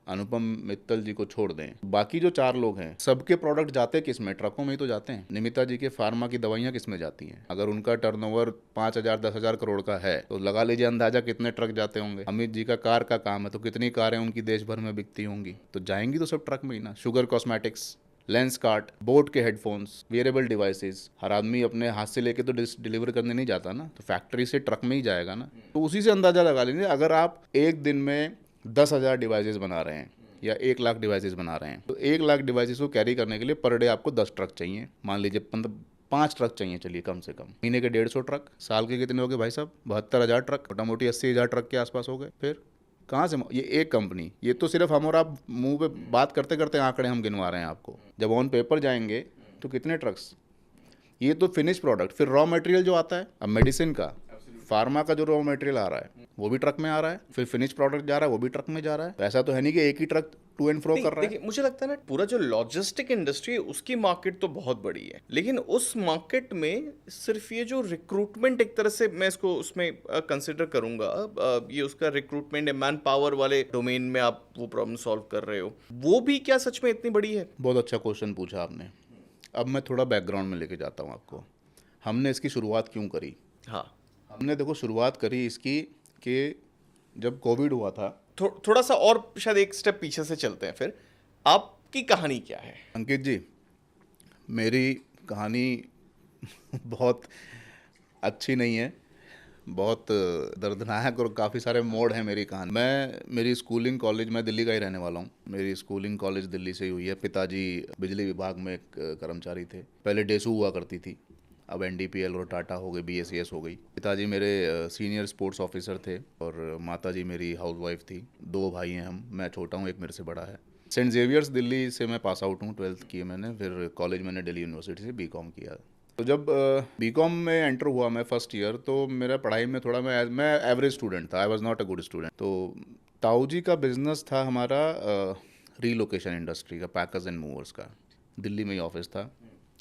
अनुपम मित्तल जी को छोड़ दें, बाकी जो 4 लोग हैं, सबके प्रोडक्ट जाते किस में? ट्रकों में ही तो जाते हैं। निमिता जी के फार्मा की दवाइयाँ किस में जाती हैं? अगर उनका टर्नओवर 5,000-10,000 करोड़ का है तो लगा लीजिए अंदाजा कितने ट्रक जाते होंगे। अमित जी का कार का काम है, तो कितनी कारें उनकी देश भर में बिकती होंगी, तो जाएंगी तो सब ट्रक में ही ना। Sugar cosmetics, lens cart, boat के हेडफोन्स, वेयरेबल डिवाइसेस, हर आदमी अपने हाथ से लेके तो डिलीवर करने नहीं जाता ना, तो फैक्ट्री से ट्रक में ही जाएगा ना। तो उसी से अंदाजा लगा लीजिए, अगर आप एक दिन में 10,000 डिवाइसेस बना रहे हैं या 1 लाख डिवाइसेस बना रहे हैं, तो 1 लाख डिवाइसेस को कैरी करने के लिए पर डे आपको 10 ट्रक चाहिए। मान लीजिए 5 ट्रक चाहिए, चलिए कम से कम। महीने के 150 ट्रक, साल के कितने हो गए भाई साहब? 72,000 ट्रक, मोटा मोटी 80,000 ट्रक के आसपास हो गए। फिर कहाँ से ये एक कंपनी, ये तो सिर्फ हम और आप मुंह पे बात करते करते आंकड़े हम गिनवा रहे हैं आपको। जब ऑन पेपर जाएंगे तो कितने ट्रक्स, ये तो फिनिश प्रोडक्ट। फिर रॉ मटेरियल जो आता है, अब मेडिसिन का, फार्मा का जो रॉ मटेरियल आ रहा है वो भी ट्रक में आ रहा है, फिर फिनिश प्रोडक्ट जा रहा है वो भी ट्रक में जा रहा है। ऐसा तो है नहीं कि एक ही ट्रक टू एंड फ्रो कर रहा है। देखिए, मुझे लगता है ना, पूरा जो लॉजिस्टिक इंडस्ट्री है उसकी मार्केट तो बहुत बड़ी है, लेकिन उस मार्केट में सिर्फ ये जो रिक्रूटमेंट, एक तरह से मैं इसको उसमें कंसिडर करूंगा, ये उसका रिक्रूटमेंट, मैन पावर वाले डोमेन में आप वो प्रॉब्लम सॉल्व कर रहे हो, वो भी क्या सच में इतनी बड़ी है? बहुत अच्छा क्वेश्चन पूछा आपने। अब मैं थोड़ा बैकग्राउंड में लेके जाता हूँ आपको। हमने इसकी शुरुआत क्यों करी? हाँ, हमने देखो शुरुआत करी इसकी कि जब कोविड हुआ था। थोड़ा सा और शायद एक स्टेप पीछे से चलते हैं। फिर आपकी कहानी क्या है? अंकित जी, मेरी कहानी बहुत अच्छी नहीं है, बहुत दर्दनाक, और काफ़ी सारे मोड़ हैं मेरी कहानी। मेरी स्कूलिंग कॉलेज, मैं दिल्ली का ही रहने वाला हूँ, मेरी स्कूलिंग कॉलेज दिल्ली से ही हुई है। पिताजी बिजली विभाग में एक कर्मचारी थे, पहले डेसू हुआ करती थी, अब NDPL और टाटा हो गई, BSES हो गई। पिताजी मेरे सीनियर स्पोर्ट्स ऑफिसर थे और माताजी मेरी हाउसवाइफ थी। 2 भाई हैं हम, मैं छोटा हूँ, एक मेरे से बड़ा है। सेंट जेवियर्स दिल्ली से मैं पास आउट हूँ, 12th की है मैंने। फिर कॉलेज मैंने दिल्ली यूनिवर्सिटी से BCom किया। तो जब बीकॉम में एंटर हुआ मैं फर्स्ट ईयर, तो मेरा पढ़ाई में थोड़ा मैं एवरेज स्टूडेंट था, I was not a good student. तो ताऊ जी का बिजनेस था हमारा रीलोकेशन इंडस्ट्री का, पैकर्स एंड मूवर्स का। दिल्ली में ही ऑफिस था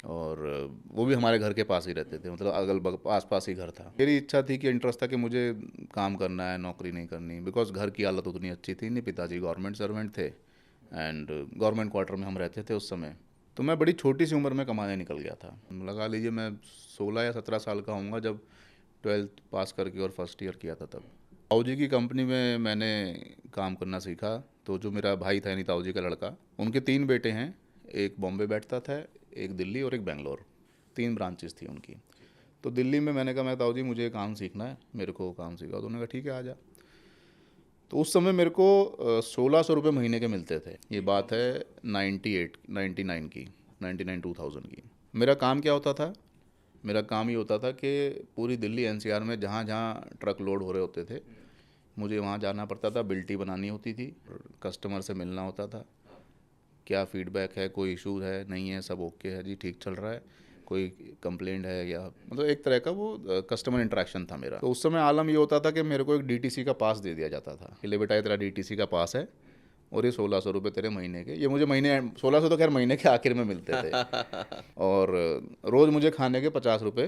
और वो भी हमारे घर के पास ही रहते थे, मतलब अगल बगल आस पास ही घर था। मेरी इच्छा थी कि इंटरेस्ट था कि मुझे काम करना है, नौकरी नहीं करनी, बिकॉज घर की हालत उतनी अच्छी थी नहीं, पिताजी गवर्नमेंट सर्वेंट थे एंड गवर्नमेंट क्वार्टर में हम रहते थे उस समय। तो मैं बड़ी छोटी सी उम्र में कमाने निकल गया था। लगा लीजिए मैं 16 या 17 साल का होऊंगा जब 12th पास करके और फर्स्ट ईयर किया था तब। ताऊ जी की कंपनी में मैंने काम करना सीखा। तो जो मेरा भाई था यानी ताऊ जी का लड़का, उनके 3 बेटे हैं, एक बॉम्बे बैठता था, एक दिल्ली और एक बेंगलोर, 3 ब्रांचेस थी उनकी। तो दिल्ली में मैंने कहा मैं ताऊ जी मुझे काम सीखना है, मेरे को काम सिखाओ। तो उन्होंने कहा ठीक है आ जा। तो उस समय मेरे को 1600 रुपये महीने के मिलते थे। ये बात है 99 की, 2000 की। मेरा काम क्या होता था? मेरा काम ये होता था कि पूरी दिल्ली एनसीआर में जहाँ जहाँ ट्रक लोड हो रहे होते थे, मुझे वहाँ जाना पड़ता था, बिल्टी बनानी होती थी, कस्टमर से मिलना होता था, क्या फीडबैक है, कोई इशू है, नहीं है, सब ओके है जी, ठीक चल रहा है, कोई कंप्लेंट है, या मतलब एक तरह का वो कस्टमर इंटरेक्शन था मेरा। तो उस समय आलम ये होता था कि मेरे को एक डीटीसी का पास दे दिया जाता था कि ले बेटा ये तेरा डीटीसी का पास है और ये 1600 रुपये तेरे महीने के। ये मुझे महीने 1600 तो खैर महीने के आखिर में मिलते थे और रोज़ मुझे खाने के 50 रुपये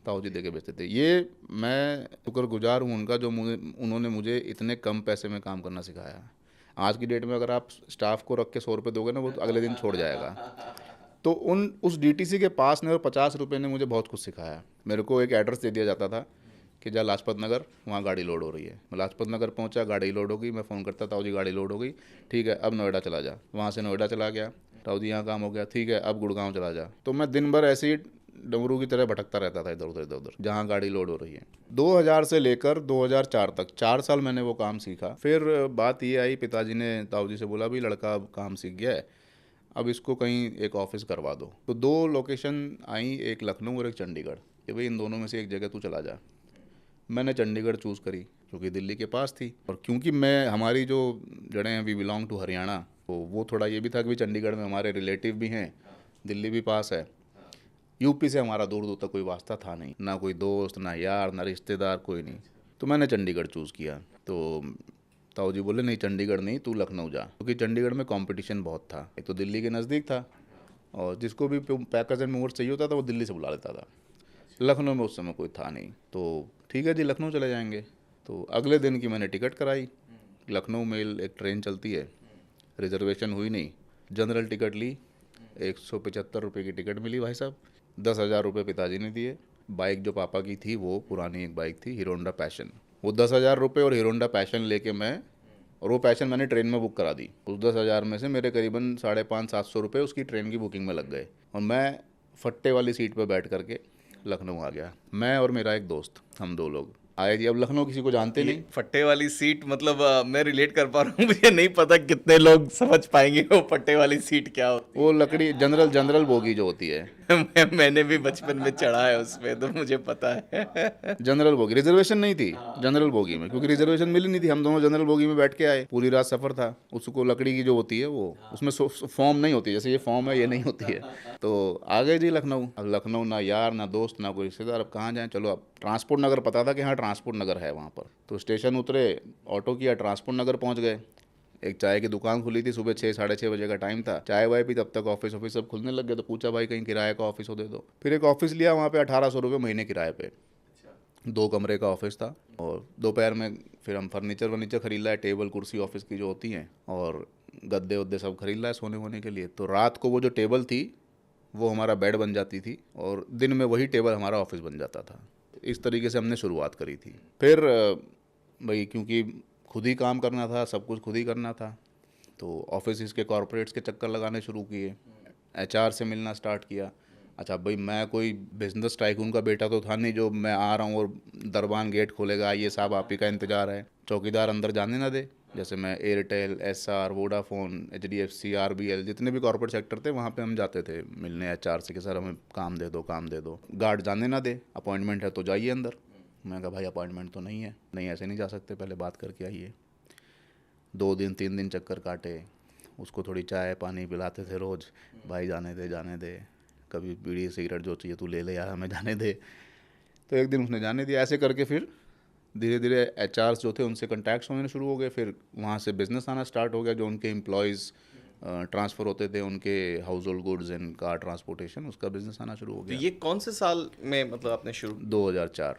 ताऊ जी दे के बेचते थे। ये मैं शुक्रगुजार हूँ उनका, जो उन्होंने मुझे इतने कम पैसे में काम करना सिखाया। आज की डेट में अगर आप स्टाफ को रख के 100 रुपये दोगे ना, वो तो अगले दिन छोड़ जाएगा। तो उस डीटीसी के पास ने और 50 रुपये ने मुझे बहुत कुछ सिखाया। मेरे को एक एड्रेस दे दिया जाता था कि जा लाजपत नगर, वहाँ गाड़ी लोड हो रही है। मैं लाजपत नगर पहुँचा, गाड़ी लोड हो गई, मैं फ़ोन करता ताऊ जी गाड़ी लोड हो गई, ठीक है अब नोएडा चला जा। वहाँ से नोएडा चला गया, ताऊ जी यहाँ काम हो गया, ठीक है अब गुड़गांव चला जा। तो मैं दिन भर ऐसे ही डमरू की तरह भटकता रहता था इधर उधर जहाँ गाड़ी लोड हो रही है। 2000 से लेकर 2004 तक 4 साल मैंने वो काम सीखा। फिर बात ये आई, पिताजी ने ताऊ जी से बोला भाई लड़का अब काम सीख गया है, अब इसको कहीं एक ऑफिस करवा दो। तो 2 लोकेशन आई, एक लखनऊ और एक चंडीगढ़, कि भाई इन दोनों में से एक जगह तू चला जा। मैंने चंडीगढ़ चूज़ करी क्योंकि दिल्ली के पास थी, और क्योंकि मैं हमारी जो जड़ें हैं, वी बिलोंग टू हरियाणा, तो वो थोड़ा ये भी था कि भाई चंडीगढ़ में हमारे रिलेटिव भी हैं, दिल्ली भी पास है। यूपी से हमारा दूर दूर तक कोई वास्ता था नहीं, ना कोई दोस्त, ना यार, ना रिश्तेदार, कोई नहीं। तो मैंने चंडीगढ़ चूज़ किया। तो ताऊ जी बोले नहीं चंडीगढ़ नहीं, तू लखनऊ जा, क्योंकि चंडीगढ़ में कंपटीशन बहुत था। एक तो दिल्ली के नज़दीक था और जिसको भी पैकर्स एंड मूवर्स चाहिए होता था वो दिल्ली से बुला लेता था। लखनऊ में उस समय कोई था नहीं। तो ठीक है जी लखनऊ चले जाएंगे। तो अगले दिन की मैंने टिकट कराई। लखनऊ मेल एक ट्रेन चलती है, रिजर्वेशन हुई नहीं, जनरल टिकट ली, 175 रुपये की टिकट मिली भाई साहब। 10,000 रुपये पिताजी ने दिए। बाइक जो पापा की थी वो पुरानी एक बाइक थी, हीरो होंडा पैशन। वो 10,000 रुपये और हीरो होंडा पैशन लेके मैं, और वो पैशन मैंने ट्रेन में बुक करा दी। उस 10,000 में से मेरे करीबन 550-700 रुपये उसकी ट्रेन की बुकिंग में लग गए और मैं फट्टे वाली सीट पर बैठ करके लखनऊ आ गया। मैं और मेरा एक दोस्त, हम 2 लोग आए जी। अब लखनऊ किसी को जानते ये नहीं। फट्टे वाली सीट मतलब मैं रिलेट कर पा रहा हूँ, मुझे नहीं पता कितने लोग समझ पाएंगे वो फट्टे वाली सीट क्या होती वो लकड़ी जनरल बोगी जो होती है, है। मैंने भी बचपन में चढ़ा है उसमें, तो मुझे पता है। General bogie. रिजर्वेशन नहीं थी जनरल बोगी में, क्योंकि रिजर्वेशन मिली नहीं थी। हम दोनों जनरल बोगी में बैठ के आए, पूरी रात सफ़र था। उसको लकड़ी की जो होती है वो, उसमें फॉर्म नहीं होती, जैसे ये फॉर्म है ये नहीं होती है। तो आ गए जी लखनऊ। अब लखनऊ ना यार ना दोस्त ना कोई रिश्तेदार, अब कहाँ जाएँ। चलो अब ट्रांसपोर्ट नगर पता था कि हाँ ट्रांसपोर्ट नगर है वहाँ पर। तो स्टेशन उतरे, ऑटो किया, ट्रांसपोर्ट नगर पहुँच गए। एक चाय की दुकान खुली थी, सुबह 6-6:30 बजे का टाइम था। चाय वाय पी, तब तक ऑफिस सब खुलने लग गए। तो पूछा भाई कहीं किराए का ऑफिस हो दे दो। फिर एक ऑफिस लिया, वहाँ पे 1,800 रुपये महीने किराए पे, 2 कमरे का ऑफिस था। और दोपहर में फिर हम फर्नीचर खरीद लाए, टेबल कुर्सी ऑफिस की जो होती हैं, और गद्दे वद्दे सब खरीद लाए सोने वोने के लिए। तो रात को वो जो टेबल थी वो हमारा बेड बन जाती थी और दिन में वही टेबल हमारा ऑफिस बन जाता था। इस तरीके से हमने शुरुआत करी थी। फिर भाई क्योंकि खुद ही काम करना था, सब कुछ खुद ही करना था, तो ऑफिस के कॉरपोरेट्स के चक्कर लगाने शुरू किए, एचआर से मिलना स्टार्ट किया। अच्छा भाई मैं कोई बिजनेस टाइकून का बेटा तो था नहीं जो मैं आ रहा हूँ और दरबान गेट खोलेगा, ये साहब आप ही का इंतज़ार है, चौकीदार अंदर जाने ना दे। जैसे मैं Airtel, SR, Vodafone, HDFC, RBL, जितने भी कॉर्पोरेट सेक्टर थे वहाँ पे हम जाते थे मिलने एचआर से कि सर हमें काम दे दो। गार्ड जाने ना दे, अपॉइंटमेंट है तो जाइए अंदर। मैं कहा भाई अपॉइंटमेंट तो नहीं है, नहीं ऐसे नहीं जा सकते, पहले बात करके आइए। 2 दिन 3 दिन चक्कर काटे, उसको थोड़ी चाय पानी पिलाते थे रोज़, भाई जाने दे। कभी बीड़ी सिगरेट जो चाहिए तू ले ले यार, हमें जाने दे। तो एक दिन उसने जाने दिया। ऐसे करके फिर धीरे धीरे एचआर्स जो थे उनसे कॉन्टैक्ट्स होने शुरू हो गए। फिर वहाँ से बिजनेस आना स्टार्ट हो गया। जो उनके एम्प्लॉयज़ ट्रांसफ़र होते थे, उनके house hold goods and car transportation, उसका बिजनेस आना शुरू हो तो गया। ये कौन से साल में मतलब आपने शुरू 2004।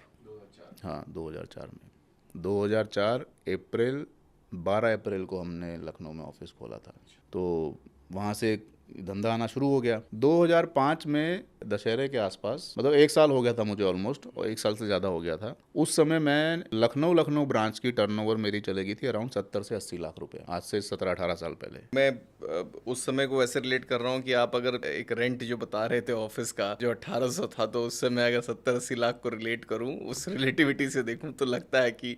हाँ 2004 में, 2004 अप्रैल, 12 अप्रैल को हमने लखनऊ में ऑफिस खोला था। तो वहाँ से धंधा आना शुरू हो गया। 2005 में दशहरे के आसपास, मतलब 1 साल हो गया था मुझे ऑलमोस्ट, और 1 साल से ज़्यादा हो गया था। उस समय मैं लखनऊ ब्रांच की टर्नओवर मेरी चले गई थी अराउंड 70 से 80 लाख रुपए, आज से 17-18 साल पहले। मैं उस समय को ऐसे रिलेट कर रहा हूँ कि आप अगर एक रेंट जो बता रहे थे ऑफिस का जो 1800 था, तो उस समय अगर 70-80 लाख को रिलेट करूँ, उस रिलेटिविटी से देखूँ, तो लगता है कि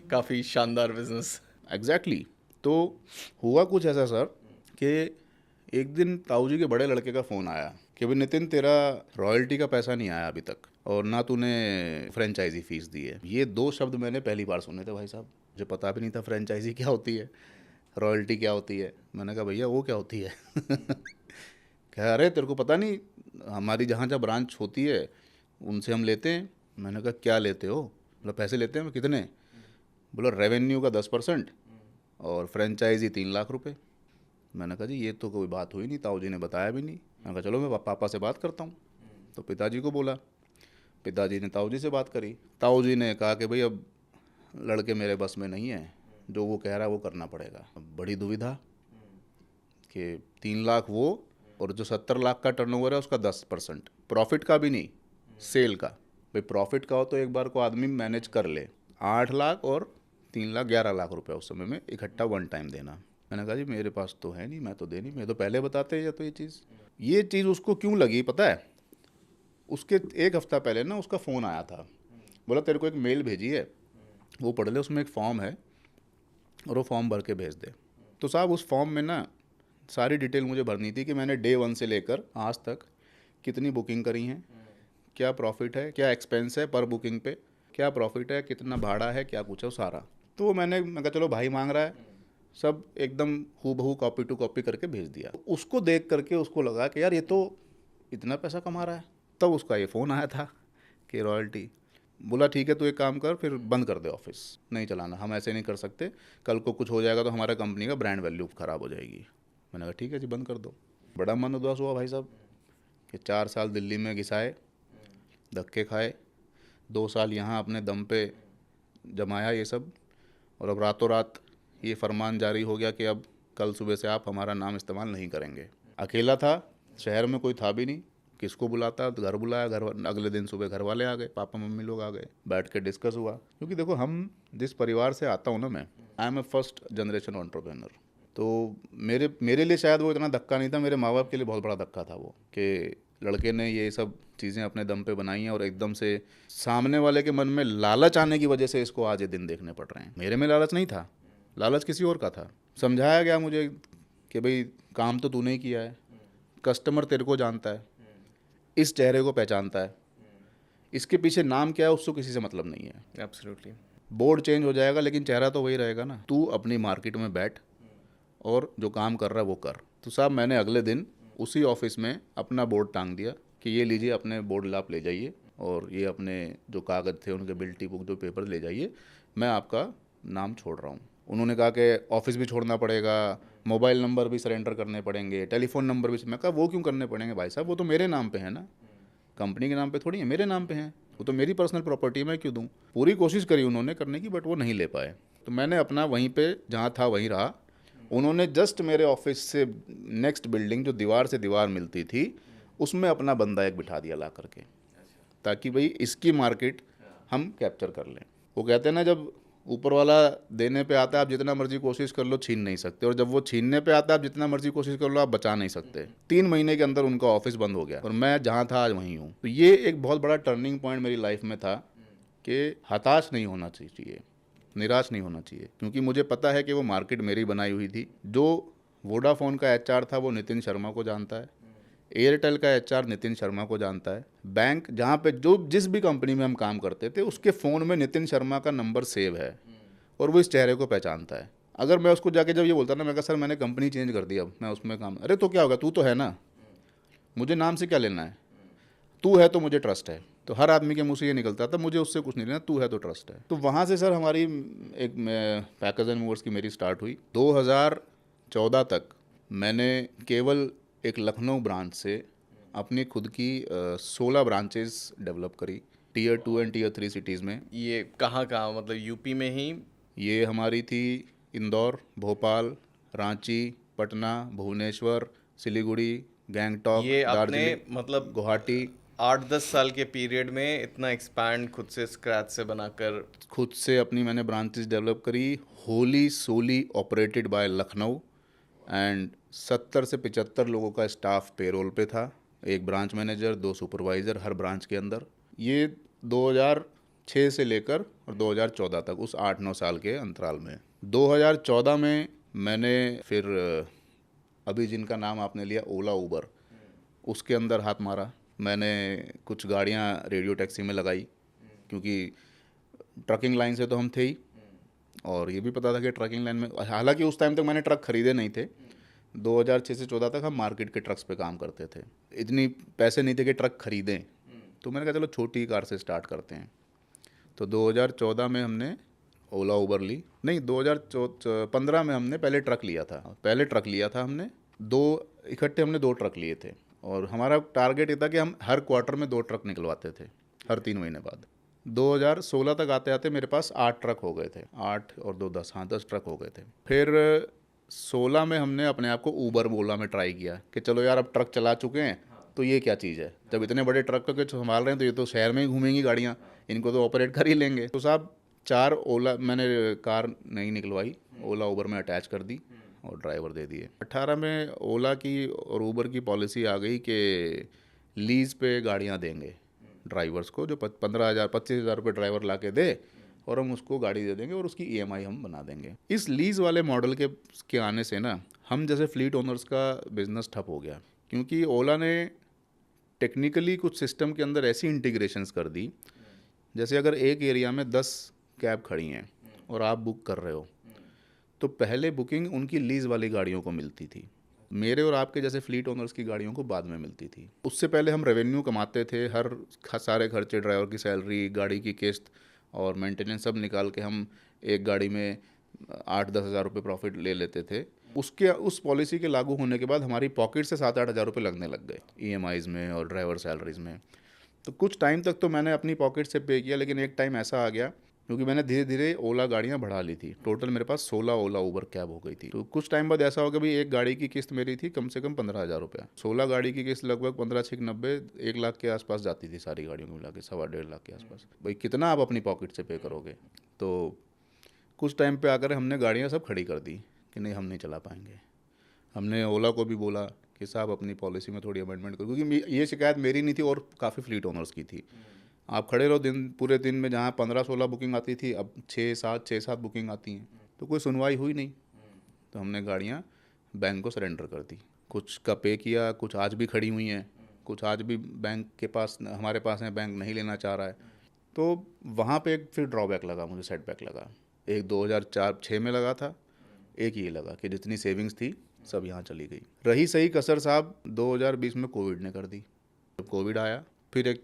काफ़ी शानदार बिजनेस। एग्जैक्टली तो हुआ कुछ ऐसा सर कि एक दिन ताऊ जी के बड़े लड़के का फ़ोन आया कि भाई नितिन, तेरा रॉयल्टी का पैसा नहीं आया अभी तक, और ना तूने फ्रेंचाइजी फ़ीस दी है। ये 2 शब्द मैंने पहली बार सुने थे भाई साहब। मुझे पता भी नहीं था फ्रेंचाइजी क्या होती है, रॉयल्टी क्या होती है। मैंने कहा भैया वो क्या होती है? कह अरे तेरे को पता नहीं, हमारी जहाँ जहाँ ब्रांच होती है उनसे हम लेते हैं। मैंने कहा क्या लेते हो? बोला पैसे लेते हैं। कितने? बोला रेवेन्यू का 10% और फ्रेंचाइजी 3 लाख रुपए। मैंने कहा जी ये तो कोई बात हुई नहीं, ताऊ जी ने बताया भी नहीं। मैंने कहा चलो मैं पापा से बात करता हूँ। तो पिताजी को बोला, पिताजी ने ताऊ जी से बात करी। ताऊ जी ने कहा कि भाई अब लड़के मेरे बस में नहीं है, जो वो कह रहा है वो करना पड़ेगा। अब बड़ी दुविधा कि 3 लाख वो, और जो 70 लाख का टर्नओवर है उसका 10%, प्रॉफिट का भी नहीं, सेल का। भाई प्रॉफिट का हो तो एक बार को आदमी मैनेज कर ले। 8 लाख और 3 लाख 11 लाख रुपए उस समय में इकट्ठा वन टाइम देना। मैंने कहा जी मेरे पास तो है नहीं, मैं तो दे नहीं, मैं तो पहले बताते या तो ये चीज़ उसको क्यों लगी पता है? उसके 1 हफ्ता पहले ना उसका फ़ोन आया था। बोला तेरे को एक मेल भेजी है, वो पढ़ ले, उसमें एक फॉर्म है और वो फॉर्म भर के भेज दे। तो साहब उस फॉर्म में ना सारी डिटेल मुझे भरनी थी कि मैंने डे 1 से लेकर आज तक कितनी बुकिंग करी हैं, क्या प्रॉफिट है, क्या एक्सपेंस है पर बुकिंग पे, क्या प्रॉफिट है, कितना भाड़ा है, क्या कुछ है, वो सारा। तो वो मैं कहा चलो भाई मांग रहा है, सब एकदम हूबहू कॉपी टू कॉपी करके भेज दिया। उसको देख करके उसको लगा कि यार ये तो इतना पैसा कमा रहा है। तब उसका ये फ़ोन आया था कि रॉयल्टी। बोला ठीक है तो एक काम कर, फिर बंद कर दे ऑफिस, नहीं चलाना, हम ऐसे नहीं कर सकते, कल को कुछ हो जाएगा तो हमारा कंपनी का ब्रांड वैल्यू ख़राब हो जाएगी। मैंने कहा ठीक है जी बंद कर दो। बड़ा मन उदास हुआ भाई साहब कि 4 साल दिल्ली में घिसाए, धक्के खाए, 2 साल यहाँ अपने दम पे जमाया ये सब, और अब रातों रात ये फरमान जारी हो गया कि अब कल सुबह से आप हमारा नाम इस्तेमाल नहीं करेंगे। अकेला था, शहर में कोई था भी नहीं, किसको बुलाता? तो घर बुलाया, अगले दिन सुबह घर वाले आ गए, पापा मम्मी लोग आ गए, बैठ के डिस्कस हुआ। क्योंकि देखो हम जिस परिवार से आता हूँ ना, मैं I am a first generation entrepreneur. तो मेरे लिए शायद वो इतना धक्का नहीं था, मेरे माँ बाप के लिए बहुत बड़ा धक्का था वो, कि लड़के ने ये सब चीज़ें अपने दम पे बनाई हैं और एकदम से सामने वाले के मन में लालच आने की वजह से इसको आज ये दिन देखने पड़ रहे हैं। मेरे में लालच नहीं था, लालच किसी और का था। समझाया गया मुझे कि भाई काम तो तूने ही किया है, कस्टमर तेरे को जानता है, इस चेहरे को पहचानता है, इसके पीछे नाम क्या है उसको किसी से मतलब नहीं है। एब्सोल्युटली। बोर्ड चेंज हो जाएगा लेकिन चेहरा तो वही रहेगा ना। तू अपनी मार्केट में बैठ और जो काम कर रहा है वो कर। तो साहब मैंने अगले दिन उसी ऑफिस में अपना बोर्ड टांग दिया कि ये लीजिए अपने बोर्ड आप ले जाइए, और ये अपने जो कागज़ थे उनके बिल टी बुक जो पेपर ले जाइए, मैं आपका नाम छोड़ रहा हूँ। उन्होंने कहा कि ऑफिस भी छोड़ना पड़ेगा, मोबाइल नंबर भी सरेंडर करने पड़ेंगे, टेलीफोन नंबर भी। मैं कहा वो क्यों करने पड़ेंगे भाई साहब, वो तो मेरे नाम पे है ना, कंपनी के नाम पे थोड़ी है, मेरे नाम पे हैं, वो तो मेरी पर्सनल प्रॉपर्टी है, मैं क्यों दूँ। पूरी कोशिश करी उन्होंने करने की, बट वो नहीं ले पाए। तो मैंने अपना वहीं पे जहाँ था वहीं रहा। उन्होंने जस्ट मेरे ऑफिस से नेक्स्ट बिल्डिंग जो दीवार से दीवार मिलती थी उसमें अपना बंदा एक बिठा दिया ला करके, ताकि भाई इसकी मार्केट हम कैप्चर कर लें। वो कहते हैं ना जब ऊपर वाला देने पे आता है आप जितना मर्जी कोशिश कर लो छीन नहीं सकते, और जब वो छीनने पे आता है आप जितना मर्जी कोशिश कर लो आप बचा नहीं सकते। 3 महीने के अंदर उनका ऑफिस बंद हो गया और मैं जहाँ था आज वहीं हूँ। तो ये एक बहुत बड़ा टर्निंग पॉइंट मेरी लाइफ में था कि हताश नहीं होना चाहिए, निराश नहीं होना चाहिए, क्योंकि मुझे पता है कि वो मार्केट मेरी बनाई हुई थी। जो वोडाफोन का एचआर था वो नितिन शर्मा को जानता है, एयरटेल का एचआर नितिन शर्मा को जानता है, बैंक जहाँ पे जो जिस भी कंपनी में हम काम करते थे उसके फ़ोन में नितिन शर्मा का नंबर सेव है और वो इस चेहरे को पहचानता है। अगर मैं उसको जाके जब ये बोलता ना, मैं कहा सर मैंने कंपनी चेंज कर दी, अब मैं उसमें काम, अरे तो क्या होगा, तू तो है ना, मुझे नाम से क्या लेना है, तू है तो मुझे ट्रस्ट है। तो हर आदमी के मुंह से ये निकलता था, मुझे उससे कुछ नहीं लेना, तू है तो ट्रस्ट है। तो वहाँ से सर हमारी एक पैकर्स एंड मूवर्स की मेरी स्टार्ट हुई। 2014 तक मैंने केवल एक लखनऊ ब्रांच से अपनी खुद की 16 ब्रांचेस डेवलप करी, टीयर 2 एंड टीयर 3 सिटीज़ में। ये कहाँ कहाँ, मतलब यूपी में ही? ये हमारी थी इंदौर, भोपाल, रांची, पटना, भुवनेश्वर, सिलीगुड़ी, गैंगटॉक, ये आपने दार्जिलिंग, मतलब गुवाहाटी। 8-10 साल के पीरियड में इतना एक्सपैंड खुद से स्क्रैच से बनाकर? खुद से अपनी मैंने ब्रांचेस डेवलप करी, होली सोली ऑपरेटेड बाय लखनऊ। एंड 70 से 75 लोगों का स्टाफ पेरोल पे था, एक ब्रांच मैनेजर, 2 सुपरवाइज़र हर ब्रांच के अंदर। ये 2006 से लेकर और 2014 तक, उस 8-9 साल के अंतराल में। 2014 में मैंने फिर अभी जिनका नाम आपने लिया ओला उबर, उसके अंदर हाथ मारा। मैंने कुछ गाड़ियाँ रेडियो टैक्सी में लगाई, क्योंकि ट्रकिंग लाइन से तो हम थे ही, और ये भी पता था कि ट्रकिंग लाइन में, हालांकि उस टाइम तक मैंने ट्रक खरीदे नहीं थे। 2006 से 14 तक हम मार्केट के ट्रक्स पे काम करते थे, इतनी पैसे नहीं थे कि ट्रक खरीदें। तो मैंने कहा चलो छोटी कार से स्टार्ट करते हैं। तो 2014 में हमने ओला उबर ली, नहीं 2015 में हमने पहले ट्रक लिया था हमने इकट्ठे हमने 2 ट्रक लिए थे, और हमारा टारगेट ये था कि हम हर क्वार्टर में 2 ट्रक निकलवाते थे, हर 3 महीने बाद। 2016 तक आते आते मेरे पास 8 ट्रक हो गए थे, 8 और 2 10, हाँ 10 ट्रक हो गए थे। फिर 16 में हमने अपने आप को ऊबर ओला में ट्राई किया कि चलो यार अब ट्रक चला चुके हैं तो ये क्या चीज़ है, जब इतने बड़े ट्रक को संभाल रहे हैं तो ये तो शहर में ही घूमेंगी गाड़ियाँ, इनको तो ऑपरेट कर ही लेंगे। तो साहब 4 ओला मैंने कार नहीं निकलवाई, ओला उबर में अटैच कर दी और ड्राइवर दे दिए। 18 में ओला की और उबर की पॉलिसी आ गई कि लीज़ पे गाड़ियाँ देंगे ड्राइवर्स को, जो 15,000 25,000 रुपये ड्राइवर ला के दे और हम उसको गाड़ी दे देंगे और उसकी ईएमआई हम बना देंगे। इस लीज़ वाले मॉडल के आने से ना हम जैसे फ्लीट ओनर्स का बिज़नेस ठप हो गया, क्योंकि ओला ने टेक्निकली कुछ सिस्टम के अंदर ऐसी इंटीग्रेशंस कर दी, जैसे अगर एक एरिया में 10 कैब खड़ी हैं और आप बुक कर रहे हो, तो पहले बुकिंग उनकी लीज़ वाली गाड़ियों को मिलती थी, मेरे और आपके जैसे फ्लीट ओनर्स की गाड़ियों को बाद में मिलती थी। उससे पहले हम रेवेन्यू कमाते थे, सारे खर्चे, ड्राइवर की सैलरी, गाड़ी की किस्त और मेंटेनेंस सब निकाल के हम एक गाड़ी में 8-10 हज़ार रुपये प्रॉफिट ले लेते थे। उस पॉलिसी के लागू होने के बाद हमारी पॉकेट से 7-8 हज़ार रुपये लगने लग गए ईएमआईज़ में और ड्राइवर सैलरीज़ में। तो कुछ टाइम तक तो मैंने अपनी पॉकेट से पे किया, लेकिन एक टाइम ऐसा आ गया, क्योंकि मैंने धीरे धीरे ओला गाड़ियाँ बढ़ा ली थी, टोटल मेरे पास 16 ओला उबर कैब हो गई थी। तो कुछ टाइम बाद ऐसा हो गया भाई, एक गाड़ी की किस्त मेरी थी कम से कम 15,000 रुपया, 16 गाड़ी की किस्त लगभग 15-6-90 1 लाख के आसपास जाती थी, सारी गाड़ियों को मिला के 1.25 लाख के आसपास। भाई कितना आप अपनी पॉकेट से पे करोगे। तो कुछ टाइम पे आकर हमने गाड़ियाँ सब खड़ी कर दी कि नहीं हम नहीं चला पाएंगे। हमने ओला को भी बोला कि साहब अपनी पॉलिसी में थोड़ी अमेंडमेंट करो, क्योंकि ये शिकायत मेरी नहीं थी और काफ़ी फ्लीट ओनर्स की थी। आप खड़े रहो पूरे दिन में, जहाँ 15-16 बुकिंग आती थी अब 6-7 बुकिंग आती हैं, तो कोई सुनवाई हुई नहीं। तो हमने गाड़ियाँ बैंक को सरेंडर कर दी, कुछ का पे किया, कुछ आज भी खड़ी हुई हैं, कुछ आज भी बैंक के पास हमारे पास हैं, बैंक नहीं लेना चाह रहा है। तो वहाँ पे एक फिर ड्रॉबैक लगा, मुझे सेटबैक लगा। एक 2004-06 में लगा था, एक ये लगा कि जितनी सेविंग्स थी सब यहाँ चली गई। रही सही कसर साहब 2020 में कोविड ने कर दी। जब कोविड आया फिर एक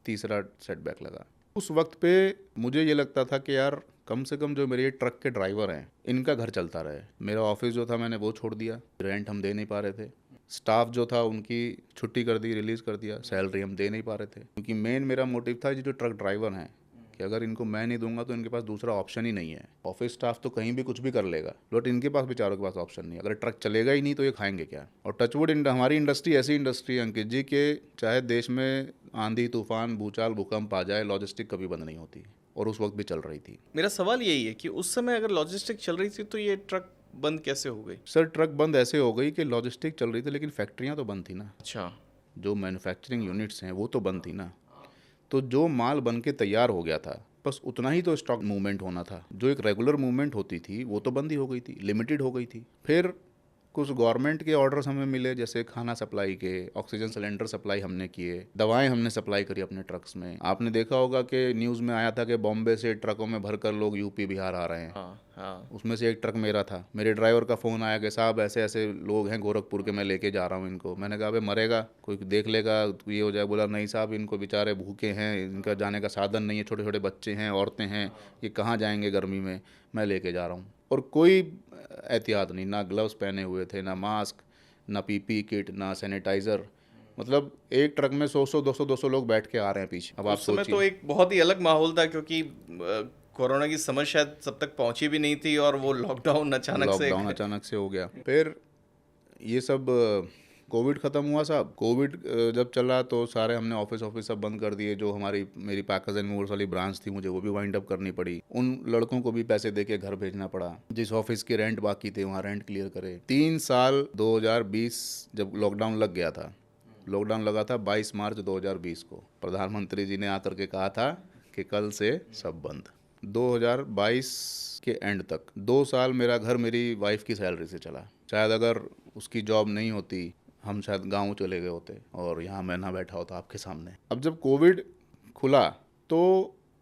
तीसरा सेटबैक लगा। उस वक्त पे मुझे ये लगता था कि यार कम से कम जो मेरे ये ट्रक के ड्राइवर हैं इनका घर चलता रहे। मेरा ऑफिस जो था मैंने वो छोड़ दिया, रेंट हम दे नहीं पा रहे थे, स्टाफ जो था उनकी छुट्टी कर दी, रिलीज़ कर दिया, सैलरी हम दे नहीं पा रहे थे, क्योंकि मेन मेरा मोटिव था जो ट्रक ड्राइवर हैं कि अगर इनको मैं नहीं दूंगा तो इनके पास दूसरा ऑप्शन ही नहीं है। ऑफिस स्टाफ तो कहीं भी कुछ भी कर लेगा, बट इनके पास बेचारों के पास ऑप्शन नहीं है। अगर ट्रक चलेगा ही नहीं तो ये खाएंगे क्या। और टचवुड हमारी इंडस्ट्री ऐसी इंडस्ट्री है अंकित जी के चाहे देश में आंधी तूफान भूचाल भूकंप आ जाए, लॉजिस्टिक कभी बंद नहीं होती, और उस वक्त भी चल रही थी। मेरा सवाल यही है कि उस समय अगर लॉजिस्टिक चल रही थी तो ये ट्रक बंद कैसे हो गई? सर ट्रक बंद ऐसे हो गई कि लॉजिस्टिक चल रही थी लेकिन फैक्ट्रियाँ तो बंद थी ना। अच्छा, जो मैन्युफैक्चरिंग यूनिट्स हैं वो तो बंद थी ना। तो जो माल बन के तैयार हो गया था बस उतना ही तो स्टॉक मूवमेंट होना था। जो एक रेगुलर मूवमेंट होती थी वो तो बंद ही हो गई थी, लिमिटेड हो गई थी। फिर कुछ गवर्नमेंट के ऑर्डर्स हमें मिले, जैसे खाना सप्लाई के, ऑक्सीजन सिलेंडर सप्लाई हमने किए, दवाएं हमने सप्लाई करी अपने ट्रक्स में। आपने देखा होगा कि न्यूज़ में आया था कि बॉम्बे से ट्रकों में भरकर लोग यूपी बिहार आ रहे हैं। हाँ। उसमें से एक ट्रक मेरा था। मेरे ड्राइवर का फ़ोन आया कि साहब ऐसे ऐसे लोग हैं गोरखपुर के, मैं लेके जा रहा हूँ इनको। मैंने कहा अबे मरेगा, कोई देख लेगा ये हो जाए। बोला नहीं साहब, इनको बेचारे भूखे हैं, इनका जाने का साधन नहीं है, छोटे छोटे बच्चे हैं, औरतें हैं, ये कहाँ जाएंगे गर्मी में, मैं लेके जा रहा हूँ। और कोई एहतियात नहीं, ना ग्लव्स पहने हुए थे, ना मास्क, ना पीपी किट, ना सैनिटाइज़र। मतलब एक ट्रक में 100-200 लोग बैठ के आ रहे हैं पीछे। अब आप उस समय सोचिए। तो एक बहुत ही अलग माहौल था, क्योंकि कोरोना की समझ शायद सब तक पहुंची भी नहीं थी, और वो लॉकडाउन अचानक से हो गया। फिर ये सब कोविड ख़त्म हुआ साहब। कोविड जब चला तो सारे हमने ऑफिस सब बंद कर दिए। जो मेरी पैकेज एंड मूव्स वाली ब्रांच थी, मुझे वो भी वाइंड अप करनी पड़ी। उन लड़कों को भी पैसे दे के घर भेजना पड़ा। जिस ऑफिस के रेंट बाकी थे वहाँ रेंट क्लियर करे। 3 साल 2020 जब लॉकडाउन लग गया था, लॉकडाउन लगा था 22 मार्च 2020 को। प्रधानमंत्री जी ने आकर के कहा था कि कल से सब बंद। 2022 के एंड तक 2 साल मेरा घर मेरी वाइफ की सैलरी से चला। शायद अगर उसकी जॉब नहीं होती, हम शायद गांव चले गए होते और यहाँ मैं ना बैठा होता आपके सामने। अब जब कोविड खुला तो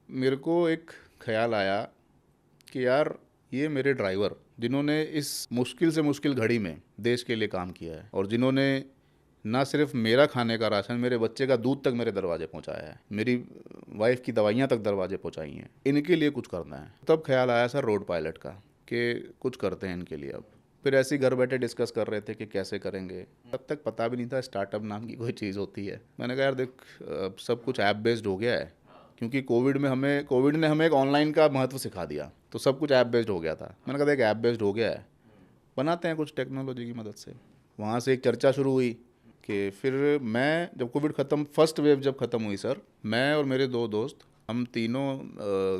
मेरे को एक ख्याल आया कि यार ये मेरे ड्राइवर, जिन्होंने इस मुश्किल से मुश्किल घड़ी में देश के लिए काम किया है, और जिन्होंने ना सिर्फ मेरा खाने का राशन, मेरे बच्चे का दूध तक मेरे दरवाजे पहुंचाया है, मेरी वाइफ की दवाइयाँ तक दरवाजे पहुंचाई हैं, इनके लिए कुछ करना है। तब ख्याल आया सर रोड पायलट का कि कुछ करते हैं इनके लिए। अब फिर ऐसे ही घर बैठे डिस्कस कर रहे थे कि कैसे करेंगे। तब तक पता भी नहीं था स्टार्टअप नाम की कोई चीज़ होती है। मैंने कहा यार देख, अब सब कुछ ऐप बेस्ड हो गया है, क्योंकि कोविड ने हमें एक ऑनलाइन का महत्व सिखा दिया, तो सब कुछ ऐप बेस्ड हो गया था। मैंने कहा देख, ऐप बेस्ड हो गया है, बनाते हैं कुछ टेक्नोलॉजी की मदद से। वहाँ से एक चर्चा शुरू हुई कि फिर मैं, जब कोविड ख़त्म, फर्स्ट वेव जब ख़त्म हुई सर, मैं और मेरे 2 दोस्त, हम तीनों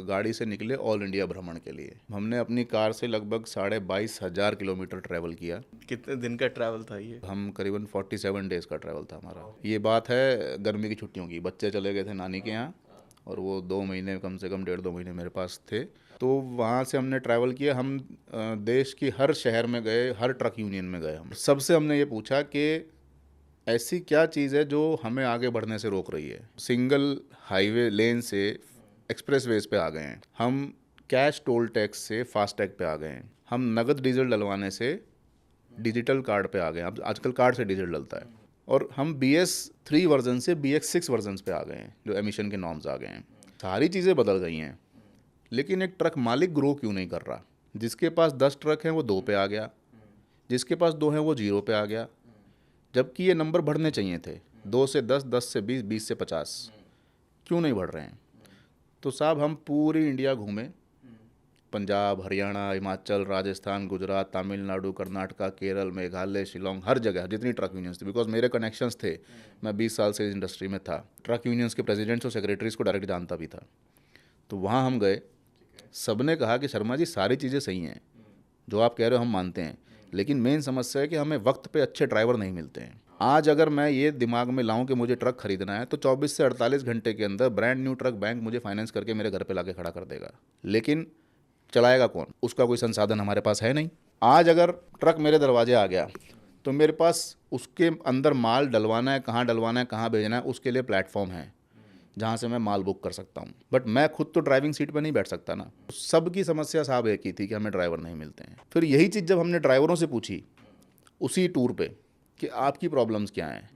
गाड़ी से निकले ऑल इंडिया भ्रमण के लिए। हमने अपनी कार से लगभग 22,500 किलोमीटर ट्रैवल किया। कितने दिन का ट्रैवल था ये? हम करीबन 47 डेज़ का ट्रैवल था हमारा। ये बात है गर्मी की छुट्टियों की। बच्चे चले गए थे नानी के यहाँ, और वो 2 महीने, कम से कम 1.5-2 महीने मेरे पास थे। तो वहाँ से हमने ट्रैवल किया। हम देश की हर शहर में गए, हर ट्रक यूनियन में गए। हम सबसे हमने ये पूछा कि ऐसी क्या चीज़ है जो हमें आगे बढ़ने से रोक रही है। सिंगल हाईवे लेन से एक्सप्रेस वेज पे आ गए हैं, हम कैश टोल टैक्स से फास्टैग पे आ गए हैं, हम नगद डीजल डलवाने से डिजिटल कार्ड पे आ गए हैं। अब आजकल कार्ड से डीजल डलता है। और हम BS3 वर्जन से BS6 वर्जन पे आ गए हैं, जो एमिशन के नॉर्म्स आ गए हैं। सारी चीज़ें बदल गई हैं, लेकिन एक ट्रक मालिक ग्रो क्यों नहीं कर रहा? जिसके पास 10 ट्रक हैं वो 2 पे आ गया, जिसके पास 2 हैं वो 0 पे आ गया, जबकि ये नंबर बढ़ने चाहिए थे। 2 से 10, 10 से 20, 20 से 50 क्यों नहीं बढ़ रहे हैं? तो साहब हम पूरी इंडिया घूमे, पंजाब, हरियाणा, हिमाचल, राजस्थान, गुजरात, तमिलनाडु, कर्नाटका, केरल, मेघालय, शिलोंग, हर जगह जितनी ट्रक यूनियंस थी। बिकॉज मेरे कनेक्शंस थे, मैं 20 साल से इस इंडस्ट्री में था। ट्रक यूनियंस के प्रेसिडेंट्स और सेक्रेटरीज को डायरेक्ट जानता भी था। तो वहाँ हम गए, सब ने कहा कि शर्मा जी सारी चीज़ें सही हैं, जो आप कह रहे हो हम मानते हैं, लेकिन मेन समस्या है कि हमें वक्त पे अच्छे ड्राइवर नहीं मिलते हैं। आज अगर मैं ये दिमाग में लाऊं कि मुझे ट्रक खरीदना है, तो 24 से 48 घंटे के अंदर ब्रांड न्यू ट्रक बैंक मुझे फाइनेंस करके मेरे घर पे लाके खड़ा कर देगा, लेकिन चलाएगा कौन? उसका कोई संसाधन हमारे पास है नहीं। आज अगर ट्रक मेरे दरवाजे आ गया तो मेरे पास उसके अंदर माल डलवाना है, कहाँ डलवाना है, कहाँ भेजना है, उसके लिए प्लेटफॉर्म है जहाँ से मैं माल बुक कर सकता हूँ। बट मैं खुद तो ड्राइविंग सीट पर नहीं बैठ सकता ना। सबकी समस्या साहब एक ही थी कि हमें ड्राइवर नहीं मिलते हैं। फिर यही चीज़ जब हमने ड्राइवरों से पूछी उसी टूर पे कि आपकी प्रॉब्लम्स क्या हैं,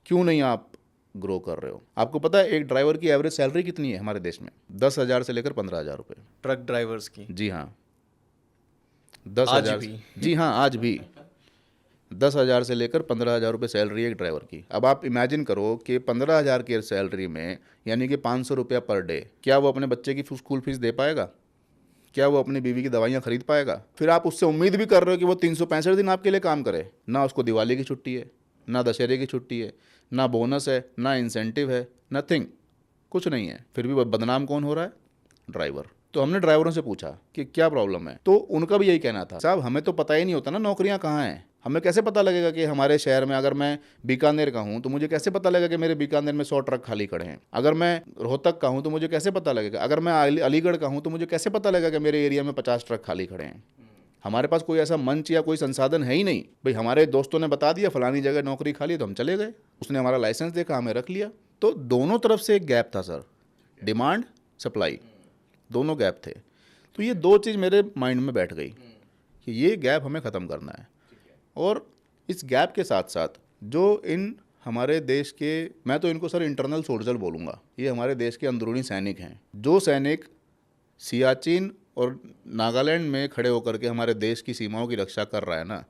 क्यों नहीं आप ग्रो कर रहे हो? आपको पता है एक ड्राइवर की एवरेज सैलरी कितनी है हमारे देश में? 10,000 से लेकर 15,000 रुपये। ट्रक ड्राइवर्स की? जी हाँ, 10,000। जी हाँ, आज भी 10,000 से लेकर 15,000 रुपये सैलरी है एक ड्राइवर की। अब आप इमेजिन करो कि 15,000 की सैलरी में, यानी कि 500 रुपया पर डे, क्या वो अपने बच्चे की स्कूल फीस दे पाएगा? क्या वो अपनी बीवी की दवाइयाँ खरीद पाएगा? फिर आप उससे उम्मीद भी कर रहे हो कि वो 365 दिन आपके लिए काम करे। ना उसको दिवाली की छुट्टी है, ना दशहरे की छुट्टी है, ना बोनस है, ना इंसेंटिव है, नथिंग, कुछ नहीं है। फिर भी बदनाम कौन हो रहा है? ड्राइवर। तो हमने ड्राइवरों से पूछा कि क्या प्रॉब्लम है, तो उनका भी यही कहना था, साहब हमें तो पता ही नहीं होता ना नौकरियां कहाँ हैं। हमें कैसे पता लगेगा कि हमारे शहर में, अगर मैं बीकानेर का हूँ तो मुझे कैसे पता लगेगा कि मेरे बीकानेर में 100 ट्रक खाली खड़े हैं? अगर मैं रोहतक का हूँ तो मुझे कैसे पता लगेगा? अगर मैं अलीगढ़ का हूँ तो मुझे कैसे पता लगेगा कि मेरे एरिया में 50 ट्रक खाली खड़े हैं? हमारे पास कोई ऐसा मंच या कोई संसाधन है ही नहीं। भाई हमारे दोस्तों ने बता दिया फलानी जगह नौकरी खाली, तो हम चले गए, उसने हमारा लाइसेंस देखा, हमें रख लिया। तो दोनों तरफ से एक गैप था सर, डिमांड सप्लाई दोनों गैप थे। तो ये दो चीज़ मेरे माइंड में बैठ गई कि ये गैप हमें ख़त्म करना है। और इस गैप के साथ साथ जो इन हमारे देश के, मैं तो इनको सर इंटरनल सोल्जर बोलूँगा, ये हमारे देश के अंदरूनी सैनिक हैं। जो सैनिक सियाचिन और नागालैंड में खड़े होकर के हमारे देश की सीमाओं की रक्षा कर रहा है ना,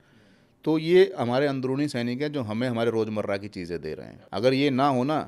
तो ये हमारे अंदरूनी सैनिक हैं जो हमें हमारे रोज़मर्रा की चीज़ें दे रहे हैं। अगर ये ना हो ना,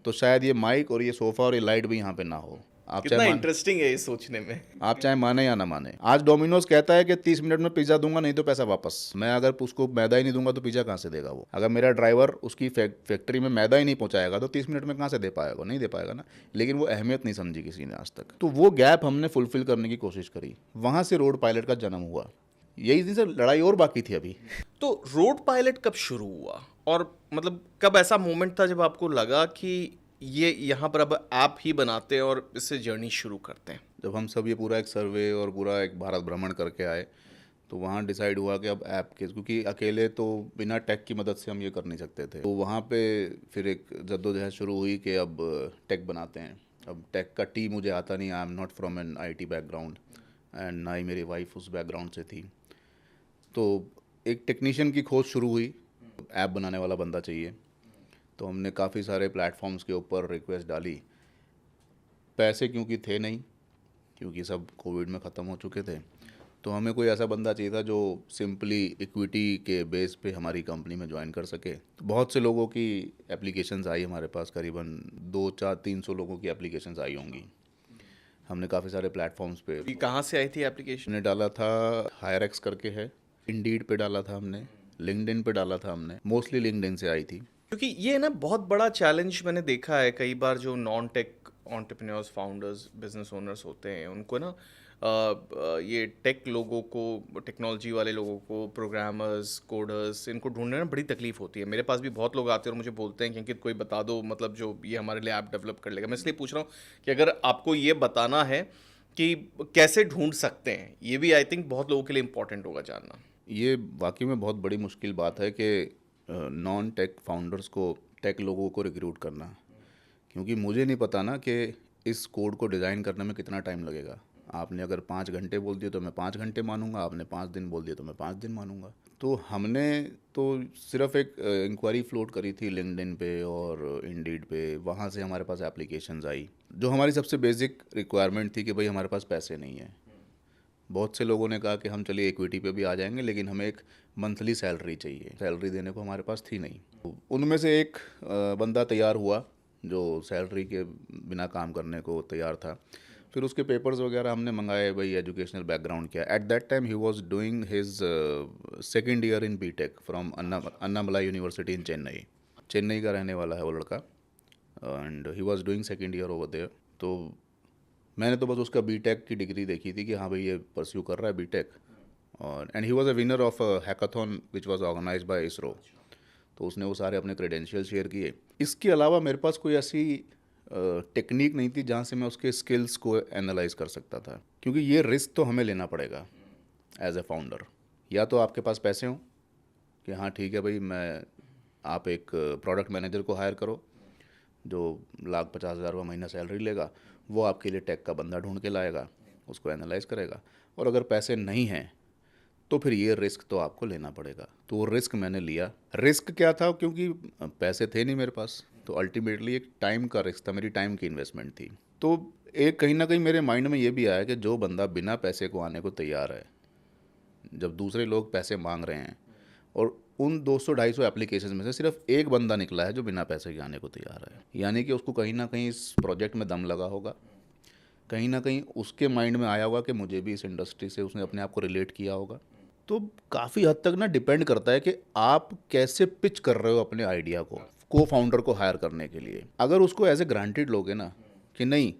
तो शायद ये माइक और ये सोफ़ा और ये लाइट भी यहाँ पे ना हो। आप कितना चाहे इंटरेस्टिंग है ये सोचने में। आप चाहे माने या ना माने, आज डोमिनोज कहता है कि 30 मिनट में पिज़्ज़ा दूंगा, नहीं तो पैसा वापस। मैं अगर उसको मैदा ही नहीं दूंगा तो पिज़्ज़ा कहाँ से देगा वो? अगर मेरा ड्राइवर उसकी फैक्ट्री में मैदा ही नहीं पहुंचाएगा तो 30 मिनट में कहाँ से दे पाएगा? नहीं दे पाएगा ना। लेकिन वो अहमियत नहीं समझी किसी ने आज तक। तो वो गैप हमने फुलफिल करने की कोशिश करी, वहाँ से रोड पायलट का जन्म हुआ। यही दिन से लड़ाई और बाकी थी अभी। तो रोड पायलट कब शुरू हुआ, और मतलब कब ऐसा मोमेंट था जब आपको लगा कि ये यहाँ पर अब ऐप ही बनाते हैं और इससे जर्नी शुरू करते हैं? जब हम सब ये पूरा एक सर्वे और पूरा एक भारत भ्रमण करके आए, तो वहाँ डिसाइड हुआ कि अब ऐप के, क्योंकि अकेले तो बिना टेक की मदद से हम ये कर नहीं सकते थे। तो वहाँ पे फिर एक जद्दोजहद शुरू हुई कि अब टेक बनाते हैं। अब टेक का टी मुझे आता नहीं, I am not from an IT background, and ना ही मेरी वाइफ उस बैकग्राउंड से थी। तो एक टेक्नीशियन की खोज शुरू हुई, ऐप बनाने वाला बंदा चाहिए। तो हमने काफ़ी सारे प्लेटफॉर्म्स के ऊपर रिक्वेस्ट डाली। पैसे क्योंकि थे नहीं, क्योंकि सब कोविड में ख़त्म हो चुके थे, तो हमें कोई ऐसा बंदा चाहिए था जो सिंपली इक्विटी के बेस पे हमारी कंपनी में ज्वाइन कर सके। तो बहुत से लोगों की एप्लीकेशंस आई हमारे पास, करीबन 200-300 लोगों की एप्लीकेशंस आई होंगी। हमने काफ़ी सारे प्लेटफॉर्म्स पे, ये कहाँ से आई थी एप्लीकेशन? हमने डाला था, हायरएक्स करके है, इंडीड पे डाला था हमने, लिंक्डइन पे डाला था हमने, मोस्टली लिंक्डइन से आई थी। क्योंकि ये ना बहुत बड़ा चैलेंज मैंने देखा है कई बार, जो non tech entrepreneurs, founders, business owners होते हैं, उनको ना ये टेक लोगों को, टेक्नोलॉजी वाले लोगों को, प्रोग्रामर्स, कोडर्स, इनको ढूंढने में बड़ी तकलीफ होती है। मेरे पास भी बहुत लोग आते हैं और मुझे बोलते हैं कि अंकित कोई बता दो, मतलब जो ये हमारे लिए ऐप डेवलप कर लेगा। मैं इसलिए पूछ रहा हूँ कि अगर आपको ये बताना है कि कैसे ढूंढ सकते हैं, ये भी आई थिंक बहुत लोगों के लिए इंपॉर्टेंट होगा जानना। ये वाकई में बहुत बड़ी मुश्किल बात है कि नॉन टेक फाउंडर्स को, टेक लोगों को रिक्रूट करना, क्योंकि मुझे नहीं पता ना कि इस कोड को डिज़ाइन करने में कितना टाइम लगेगा। आपने अगर 5 घंटे बोल दिए तो मैं 5 घंटे मानूंगा, आपने 5 दिन बोल दिया तो मैं 5 दिन मानूंगा। तो हमने तो सिर्फ एक इंक्वायरी फ्लोट करी थी लिंक्डइन पे और इंडीड पे, वहाँ से हमारे पास एप्लीकेशंस आई। जो हमारी सबसे बेसिक रिक्वायरमेंट थी कि भाई हमारे पास पैसे नहीं है। बहुत से लोगों ने कहा कि हम चलिए इक्विटी पे भी आ जाएंगे, लेकिन हमें एक मंथली सैलरी चाहिए। सैलरी देने को हमारे पास थी नहीं। तो उनमें से एक बंदा तैयार हुआ जो सैलरी के बिना काम करने को तैयार था। फिर उसके पेपर्स वगैरह हमने मंगाए, भाई एजुकेशनल बैकग्राउंड क्या। At that time he was doing his second year in BTech from Annamalai university in Chennai. Chennai का रहने वाला है वो लड़का, and he was doing second year over there. तो मैंने तो बस उसका बीटेक की डिग्री देखी थी कि हाँ भाई ये परस्यू कर रहा है बीटेक, और and he was a winner of hackathon which was organised by ISRO. तो उसने वो सारे अपने क्रेडेंशियल शेयर किए। इसके अलावा मेरे पास कोई ऐसी टेक्निक नहीं थी जहाँ से मैं उसके स्किल्स को एनालाइज कर सकता था, क्योंकि ये रिस्क तो हमें लेना पड़ेगा एज ए फाउंडर। या तो आपके पास पैसे हों कि हाँ ठीक है भाई, आप एक प्रोडक्ट मैनेजर को हायर करो जो 1,50,000 रुपये महीना सैलरी लेगा, वो आपके लिए टेक का बंदा ढूंढ के लाएगा, उसको एनालाइज करेगा। और अगर पैसे नहीं हैं तो फिर ये रिस्क तो आपको लेना पड़ेगा। तो वो रिस्क मैंने लिया। रिस्क क्या था, क्योंकि पैसे थे नहीं मेरे पास, तो अल्टीमेटली एक टाइम का रिस्क था, मेरी टाइम की इन्वेस्टमेंट थी। तो एक कहीं ना कहीं मेरे माइंड में ये भी आया कि जो बंदा बिना पैसे को आने को तैयार है, जब दूसरे लोग पैसे मांग रहे हैं, और उन 200-250 एप्लीकेशन में से सिर्फ एक बंदा निकला है जो बिना पैसे के आने को तैयार है, यानी कि उसको कहीं ना कहीं इस प्रोजेक्ट में दम लगा होगा, कहीं ना कहीं उसके माइंड में आया होगा कि मुझे भी इस इंडस्ट्री से, उसने अपने आप को रिलेट किया होगा। तो काफ़ी हद तक ना डिपेंड करता है कि आप कैसे पिच कर रहे हो अपने आइडिया को फाउंडर को हायर करने के लिए। अगर उसको एज ए ग्रांटेड लोगे ना कि नहीं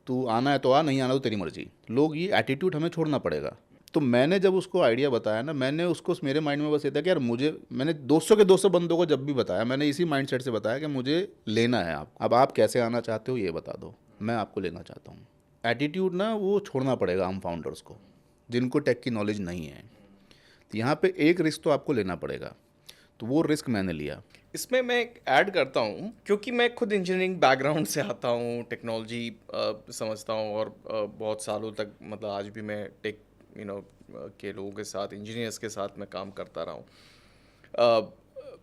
तू आना है तो आ, नहीं आना तो तेरी मर्जी, लोग ये एटीट्यूड हमें छोड़ना पड़ेगा। तो मैंने जब उसको आइडिया बताया ना, मैंने उसको, मेरे माइंड में बस ये था कि यार मैंने 200 के 200 बंदों को जब भी बताया, मैंने इसी माइंडसेट से बताया कि मुझे लेना है आप, अब आप कैसे आना चाहते हो ये बता दो, मैं आपको लेना चाहता हूँ। एटीट्यूड ना वो छोड़ना पड़ेगा हम फाउंडर्स को, जिनको टेक की नॉलेज नहीं है। यहाँ पे एक रिस्क तो आपको लेना पड़ेगा, तो वो रिस्क मैंने लिया। इसमें मैं ऐड करता हूँ, क्योंकि मैं खुद इंजीनियरिंग बैकग्राउंड से आता हूँ, टेक्नोलॉजी समझता हूँ, और बहुत सालों तक मतलब आज भी मैं टेक के लोगों के साथ, इंजीनियर्स के साथ मैं काम करता रहा हूँ।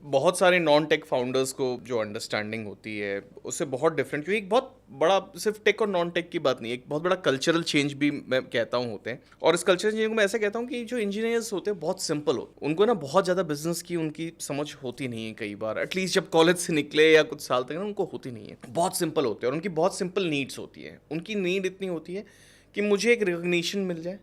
बहुत सारे नॉन टेक फाउंडर्स को जो अंडरस्टैंडिंग होती है उससे बहुत डिफरेंट, क्योंकि एक बहुत बड़ा, सिर्फ टेक और नॉन टेक की बात नहीं, एक बहुत बड़ा कल्चरल चेंज भी मैं कहता हूँ होते हैं। और इस कल्चरल चेंज को मैं ऐसा कहता हूँ कि जो इंजीनियर्स होते हैं बहुत सिंपल होते हैं, उनको ना बहुत ज़्यादा बिजनेस की उनकी समझ होती नहीं है कई बार, एटलीस्ट जब कॉलेज से निकले या कुछ साल तक ना उनको होती नहीं है। बहुत सिंपल होते हैं और उनकी बहुत सिंपल नीड्स होती है। उनकी नीड इतनी होती है कि मुझे एक रिकग्निशन मिल जाए,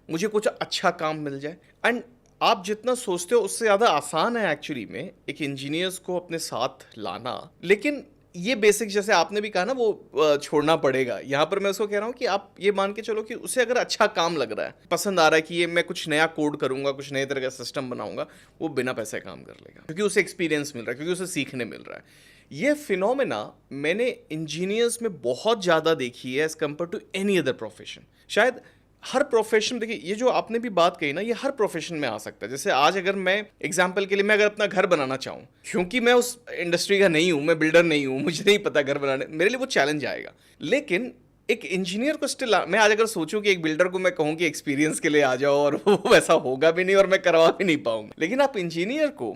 मुझे कुछ अच्छा काम मिल जाए। एंड आप जितना सोचते हो उससे ज़्यादा आसान है एक्चुअली में एक इंजीनियर्स को अपने साथ लाना। लेकिन ये बेसिक, जैसे आपने भी कहा ना, वो छोड़ना पड़ेगा। यहाँ पर मैं उसको कह रहा हूँ कि आप ये मान के चलो कि उसे अगर अच्छा काम लग रहा है, पसंद आ रहा है कि ये मैं कुछ नया कोड करूँगा, कुछ नए तरह का सिस्टम बनाऊँगा, वो बिना पैसे काम कर लेगा, क्योंकि उसे एक्सपीरियंस मिल रहा है, क्योंकि उसे सीखने मिल रहा है। ये फिनोमेना मैंने इंजीनियर्स में बहुत ज़्यादा देखी है as compare to any other profession. शायद हर प्रोफेशन, देखिए ये जो आपने भी बात कही ना, ये हर प्रोफेशन में आ सकता है। जैसे आज अगर मैं एग्जांपल के लिए, मैं अगर अपना घर बनाना चाहूँ, क्योंकि मैं उस इंडस्ट्री का नहीं हूँ, मैं बिल्डर नहीं हूँ, मुझे नहीं पता घर बनाने, मेरे लिए वो चैलेंज आएगा। लेकिन एक इंजीनियर को स्टिल, मैं आज अगर सोचूं कि एक बिल्डर को मैं कहूँ कि एक्सपीरियंस के लिए आ जाओ, और वो वैसा होगा भी नहीं और मैं करवा भी नहीं पाऊंगा। लेकिन आप इंजीनियर को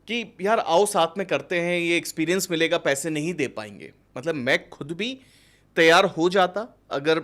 कि यार आओ साथ में करते हैं, ये एक्सपीरियंस मिलेगा, पैसे नहीं दे पाएंगे। मतलब मैं खुद भी तैयार हो जाता, अगर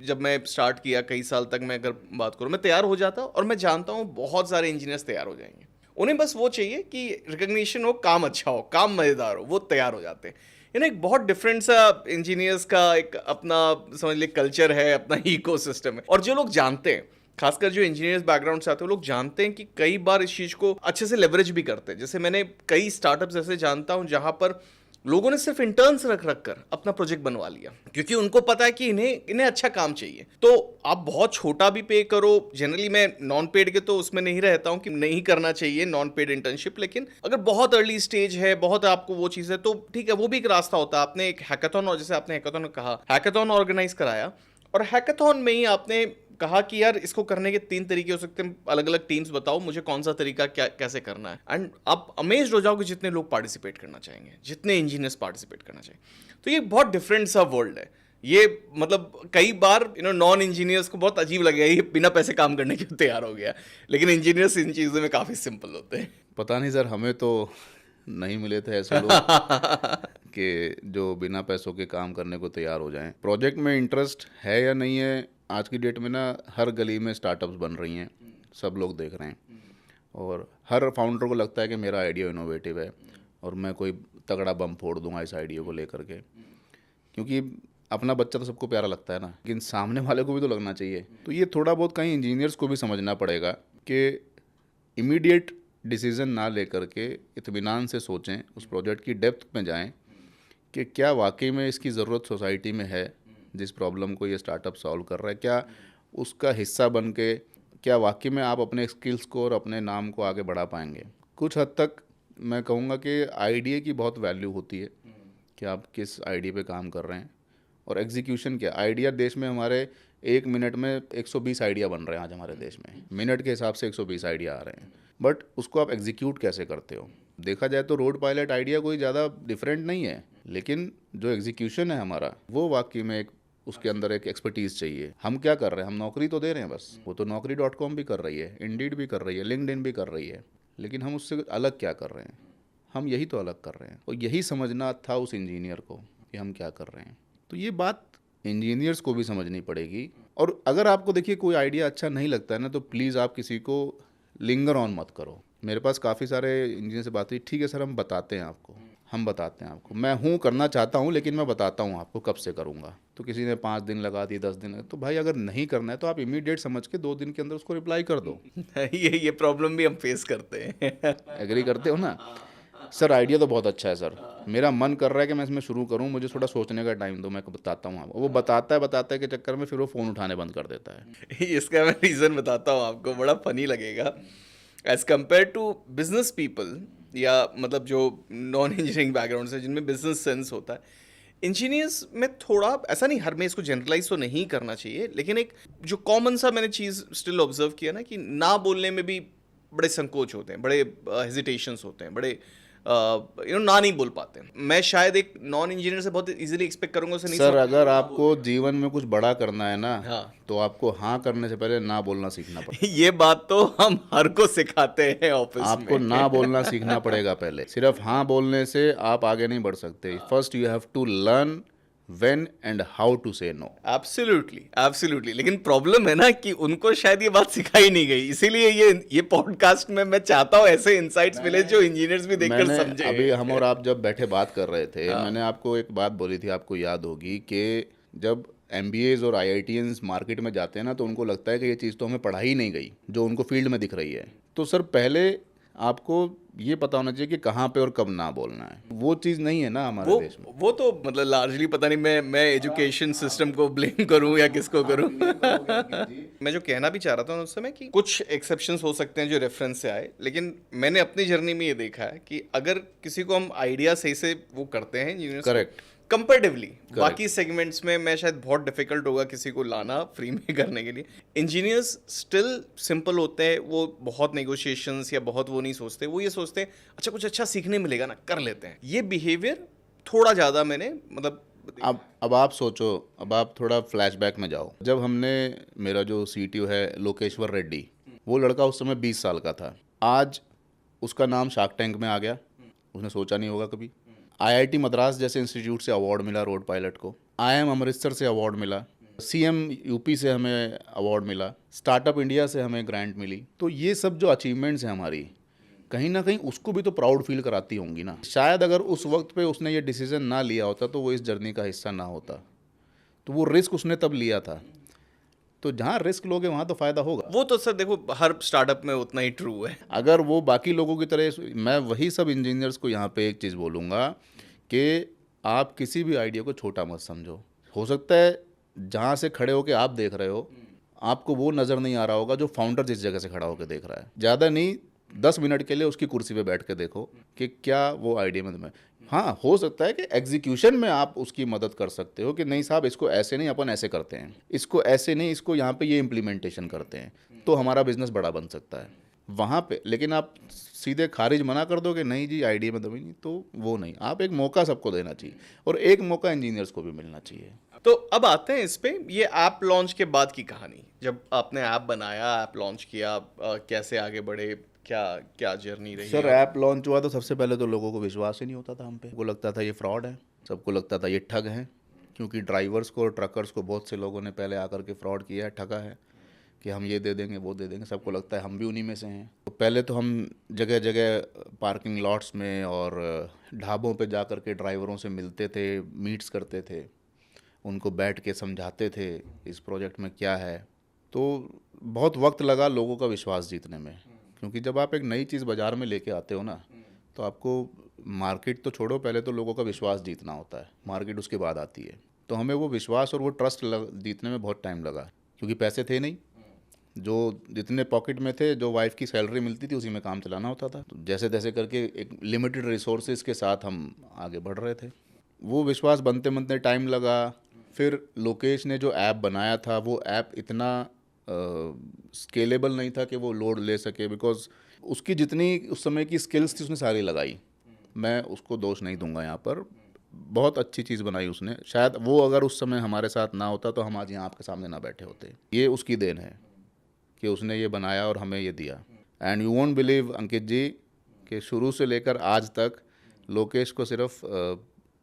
जब मैं स्टार्ट किया कई साल तक, मैं अगर बात करूँ, मैं तैयार हो जाता, और मैं जानता हूँ बहुत सारे इंजीनियर्स तैयार हो जाएंगे। उन्हें बस वो चाहिए कि रिकग्निशन हो, काम अच्छा हो, काम मज़ेदार हो, वो तैयार हो जाते हैं। एक बहुत डिफरेंट सा इंजीनियर्स का एक अपना समझ लीजिए कल्चर है, अपना इकोसिस्टम है। और जो लोग जानते हैं, खासकर जो इंजीनियर्स बैकग्राउंड से आते हैं, वो लोग जानते हैं कि कई बार इस चीज़ को अच्छे से लेवरेज भी करते हैं। जैसे मैंने कई स्टार्टअप्स ऐसे जानता हूँ जहाँ पर लोगों ने सिर्फ इंटर्न्स रख कर अपना प्रोजेक्ट बनवा लिया, क्योंकि उनको पता है कि इन्हें अच्छा काम चाहिए। तो आप बहुत छोटा भी पे करो, जनरली मैं नॉन पेड के तो उसमें नहीं रहता हूँ कि नहीं करना चाहिए नॉन पेड इंटर्नशिप, लेकिन अगर बहुत अर्ली स्टेज है, बहुत आपको वो चीज़ है, तो ठीक है, वो भी एक रास्ता होता है। आपने एक हैकाथॉन, और जैसे आपने हैकाथॉन कहा, हैकाथॉन ऑर्गेनाइज कराया, और हैकाथॉन में ही आपने कहा कि यार इसको करने के 3 तरीके हो सकते हैं, अलग अलग टीम्स बताओ मुझे कौन सा तरीका क्या कैसे करना है। एंड आप अमेज्ड हो जाओगे जितने लोग पार्टिसिपेट करना चाहेंगे, जितने इंजीनियर्स पार्टिसिपेट करना चाहेंगे। तो ये बहुत डिफरेंट सा वर्ल्ड है ये। मतलब कई बार नॉन इंजीनियर्स को बहुत अजीब लगेगा, ये बिना पैसे काम करने के तैयार हो गया, लेकिन इंजीनियर्स इन चीज़ों में काफ़ी सिंपल होते हैं। पता नहीं सर, हमें तो नहीं मिले थे ऐसे लोग कि जो बिना पैसों के काम करने को तैयार हो जाएं। प्रोजेक्ट में इंटरेस्ट है या नहीं है, आज की डेट में ना हर गली में स्टार्टअप्स बन रही हैं, सब लोग देख रहे हैं, और हर फाउंडर को लगता है कि मेरा आइडिया इनोवेटिव है और मैं कोई तगड़ा बम फोड़ दूंगा इस आइडिया को लेकर के, क्योंकि अपना बच्चा तो सबको प्यारा लगता है ना, लेकिन सामने वाले को भी तो लगना चाहिए। तो ये थोड़ा बहुत कहीं इंजीनियर्स को भी समझना पड़ेगा कि इमीडिएट डिसीज़न ना लेकर के इत्मीनान से सोचें, उस प्रोजेक्ट की डेप्थ में जाएं कि क्या वाकई में इसकी ज़रूरत सोसाइटी में है, जिस प्रॉब्लम को ये स्टार्टअप सॉल्व कर रहा है, क्या उसका हिस्सा बन के क्या वाकई में आप अपने स्किल्स को और अपने नाम को आगे बढ़ा पाएंगे। कुछ हद तक मैं कहूँगा कि आइडिया की बहुत वैल्यू होती है कि आप किस आइडिया पे काम कर रहे हैं, और एग्जीक्यूशन क्या। आइडिया देश में हमारे 1 मिनट में 120 आइडिया बन रहे हैं आज हमारे देश में, मिनट के हिसाब से 120 आइडिया आ रहे हैं, बट उसको आप एग्जीक्यूट कैसे करते हो। देखा जाए तो रोड पायलट आइडिया कोई ज़्यादा डिफरेंट नहीं है, लेकिन जो एग्जीक्यूशन है हमारा, वो वाकई में एक उसके अंदर एक एक्सपर्टीज़ चाहिए। हम क्या कर रहे हैं, हम नौकरी तो दे रहे हैं बस, वो तो naukri.com भी कर रही है, इंडीड भी कर रही है, लिंक्डइन भी कर रही है, लेकिन हम उससे अलग क्या कर रहे हैं, हम यही तो अलग कर रहे हैं। और यही समझना था उस इंजीनियर को कि हम क्या कर रहे हैं। तो ये बात इंजीनियर्स को भी समझनी पड़ेगी। और अगर आपको देखिए कोई आइडिया अच्छा नहीं लगता है ना, तो प्लीज़ आप किसी को लिंगर ऑन मत करो। मेरे पास काफ़ी सारे इंजीनियर से बात हुई, ठीक है सर हम बताते हैं आपको, हम बताते हैं आपको, मैं हूँ करना चाहता हूँ, लेकिन मैं बताता हूँ आपको कब से करूँगा। तो किसी ने 5 दिन लगा दिए, 10 दिन, तो भाई अगर नहीं करना है तो आप इमीडिएट समझ के 2 दिन के अंदर उसको रिप्लाई कर दो। ये प्रॉब्लम भी हम फेस करते हैं। एग्री करते हो ना सर? आइडिया तो बहुत अच्छा है सर, मेरा मन कर रहा है कि मैं इसमें शुरू करूं, मुझे थोड़ा सोचने का टाइम दो, मैं बताता हूं आपको। वो बताता है के चक्कर में फिर वो फ़ोन उठाने बंद कर देता है। इसका मैं रीज़न बताता हूँ आपको, बड़ा फनी लगेगा। As compare to business people, या मतलब जो नॉन इंजीनियरिंग बैकग्राउंड से जिनमें बिजनेस सेंस होता है, इंजीनियर्स में थोड़ा ऐसा नहीं, हर में इसको जनरलाइज तो नहीं करना चाहिए, लेकिन एक जो कॉमन सा मैंने चीज़ स्टिल ऑब्जर्व किया ना, कि ना बोलने में भी बड़े संकोच होते हैं, बड़े हेजिटेशंस होते हैं, बड़े ना नहीं बोल पाते हैं। मैं शायद एक नॉन इंजीनियर से बहुत इजीली एक्सपेक्ट करूंगा उसे नहीं सर अगर आपको जीवन में कुछ बड़ा करना है ना, हाँ। तो आपको हाँ करने से पहले ना बोलना सीखना पड़ेगा। ये बात तो हम हर को सिखाते हैं ऑफिस आपको में। ना बोलना सीखना पड़ेगा पहले। सिर्फ हाँ बोलने से आप आगे नहीं बढ़ सकते। First you have to learn when and how to say no. Absolutely absolutely, लेकिन प्रॉब्लम है ना कि उनको शायद ये बात सिखाई नहीं गई, इसीलिए ये पॉडकास्ट में मैं चाहता हूँ ऐसे इंसाइट्स मिले जो इंजीनियर्स भी देखकर मैंने समझे। अभी हम और आप जब बैठे बात कर रहे थे, मैंने आपको एक बात बोली थी, आपको याद होगी कि जब MBAs और IITians मार्केट में जाते हैं ना, तो उनको लगता है कि ये चीज़ तो हमें पढ़ाई नहीं गई जो उनको फील्ड में दिख रही है। तो सर पहले आपको ये पता होना चाहिए कि कहाँ पे और कब ना बोलना है। वो चीज़ नहीं है ना हमारे देश में। वो तो मतलब लार्जली पता नहीं मैं एजुकेशन सिस्टम को ब्लेम करूं या किसको करूं। मैं जो कहना भी चाह रहा था उस समय कि कुछ एक्सेप्शंस हो सकते हैं जो रेफरेंस से आए, लेकिन मैंने अपनी जर्नी में ये देखा है कि अगर किसी को हम आइडिया सही से वो करते हैं इंजीनियर्स, करेक्ट, कंपेरेटिवली बाकी सेगमेंट्स में मैं शायद बहुत डिफिकल्ट होगा किसी को लाना फ्री में करने के लिए। इंजीनियर्स स्टिल सिंपल होते हैं, वो बहुत नेगोशिएशंस या बहुत वो नहीं सोचते, वो ये सोचते हैं अच्छा कुछ अच्छा सीखने मिलेगा ना, कर लेते हैं। ये बिहेवियर थोड़ा ज़्यादा मैंने मतलब अब आप सोचो, अब आप थोड़ा फ्लैशबैक में जाओ। जब हमने, मेरा जो CTO है लोकेश्वर रेड्डी, वो लड़का उस समय 20 साल का था। आज उसका नाम शार्क टैंक में आ गया। उसने सोचा नहीं होगा कभी। IIT मद्रास जैसे इंस्टीट्यूट से अवार्ड मिला रोड पायलट को। IIM अमृतसर से अवार्ड मिला। CM UP से हमें अवार्ड मिला। स्टार्टअप इंडिया से हमें ग्रांट मिली। तो ये सब जो अचीवमेंट्स हैं हमारी, कहीं ना कहीं उसको भी तो प्राउड फील कराती होंगी ना। शायद अगर उस वक्त पे उसने ये डिसीजन ना लिया होता तो वो इस जर्नी का हिस्सा ना होता। तो वो रिस्क उसने तब लिया था। तो जहाँ रिस्क लोगे वहाँ तो फ़ायदा होगा। वो तो सर देखो हर स्टार्टअप में उतना ही ट्रू है। अगर वो बाकी लोगों की तरह, मैं वही सब इंजीनियर्स को यहाँ पे एक चीज़ बोलूँगा कि आप किसी भी आइडिया को छोटा मत समझो। हो सकता है जहाँ से खड़े होके आप देख रहे हो, आपको वो नज़र नहीं आ रहा होगा जो फाउंडर जिस जगह से खड़ा होकर देख रहा है। ज़्यादा नहीं, 10 मिनट के लिए उसकी कुर्सी पे बैठ के देखो कि क्या वो आइडिया में तुम्हें, हाँ हो सकता है कि एग्जीक्यूशन में आप उसकी मदद कर सकते हो कि नहीं साहब इसको ऐसे नहीं, अपन ऐसे करते हैं, इसको ऐसे नहीं, इसको यहाँ पे ये इम्प्लीमेंटेशन करते हैं तो हमारा बिजनेस बड़ा बन सकता है वहाँ पे। लेकिन आप सीधे खारिज मना कर दो कि नहीं जी आइडिया में दमी नहीं, तो वो नहीं। आप एक मौका सबको देना चाहिए और एक मौका इंजीनियर्स को भी मिलना चाहिए। तो अब आते हैं इस पे, ये ऐप लॉन्च के बाद की कहानी। जब आपने ऐप बनाया, ऐप लॉन्च किया, कैसे आगे बढ़े, क्या क्या जर्नी रही? सर ऐप लॉन्च हुआ तो सबसे पहले तो लोगों को विश्वास ही नहीं होता था हम पे। को लगता था ये फ्रॉड है, सबको लगता था ये ठग है, क्योंकि ड्राइवर्स को और ट्रकर्स को बहुत से लोगों ने पहले आकर के फ्रॉड किया है, ठगा है कि हम ये दे देंगे वो दे देंगे। सबको लगता है हम भी उन्हीं में से हैं। तो पहले तो हम जगह जगह पार्किंग लॉट्स में और ढाबों पे जा कर के ड्राइवरों से मिलते थे, मीट्स करते थे, उनको बैठ के समझाते थे इस प्रोजेक्ट में क्या है। तो बहुत वक्त लगा लोगों का विश्वास जीतने में, क्योंकि जब आप एक नई चीज़ बाज़ार में लेके आते हो ना, तो आपको मार्केट तो छोड़ो, पहले तो लोगों का विश्वास जीतना होता है, मार्केट उसके बाद आती है। तो हमें वो विश्वास और वो ट्रस्ट जीतने में बहुत टाइम लगा, क्योंकि पैसे थे नहीं। जो जितने पॉकेट में थे, जो वाइफ की सैलरी मिलती थी उसी में काम चलाना होता था। तो जैसे तैसे करके एक लिमिटेड रिसोर्सेज के साथ हम आगे बढ़ रहे थे। वो विश्वास बनते बनते टाइम लगा। फिर लोकेश ने जो ऐप बनाया था, वो ऐप इतना स्केलेबल नहीं था कि वो लोड ले सके, बिकॉज उसकी जितनी उस समय की स्किल्स थी उसने सारी लगाई। मैं उसको दोष नहीं दूंगा यहाँ पर, बहुत अच्छी चीज़ बनाई उसने। शायद वो अगर उस समय हमारे साथ ना होता तो हम आज यहाँ आपके सामने ना बैठे होते। ये उसकी देन है कि उसने ये बनाया और हमें ये दिया। एंड यू वोंट बिलीव अंकित जी कि शुरू से लेकर आज तक लोकेश को सिर्फ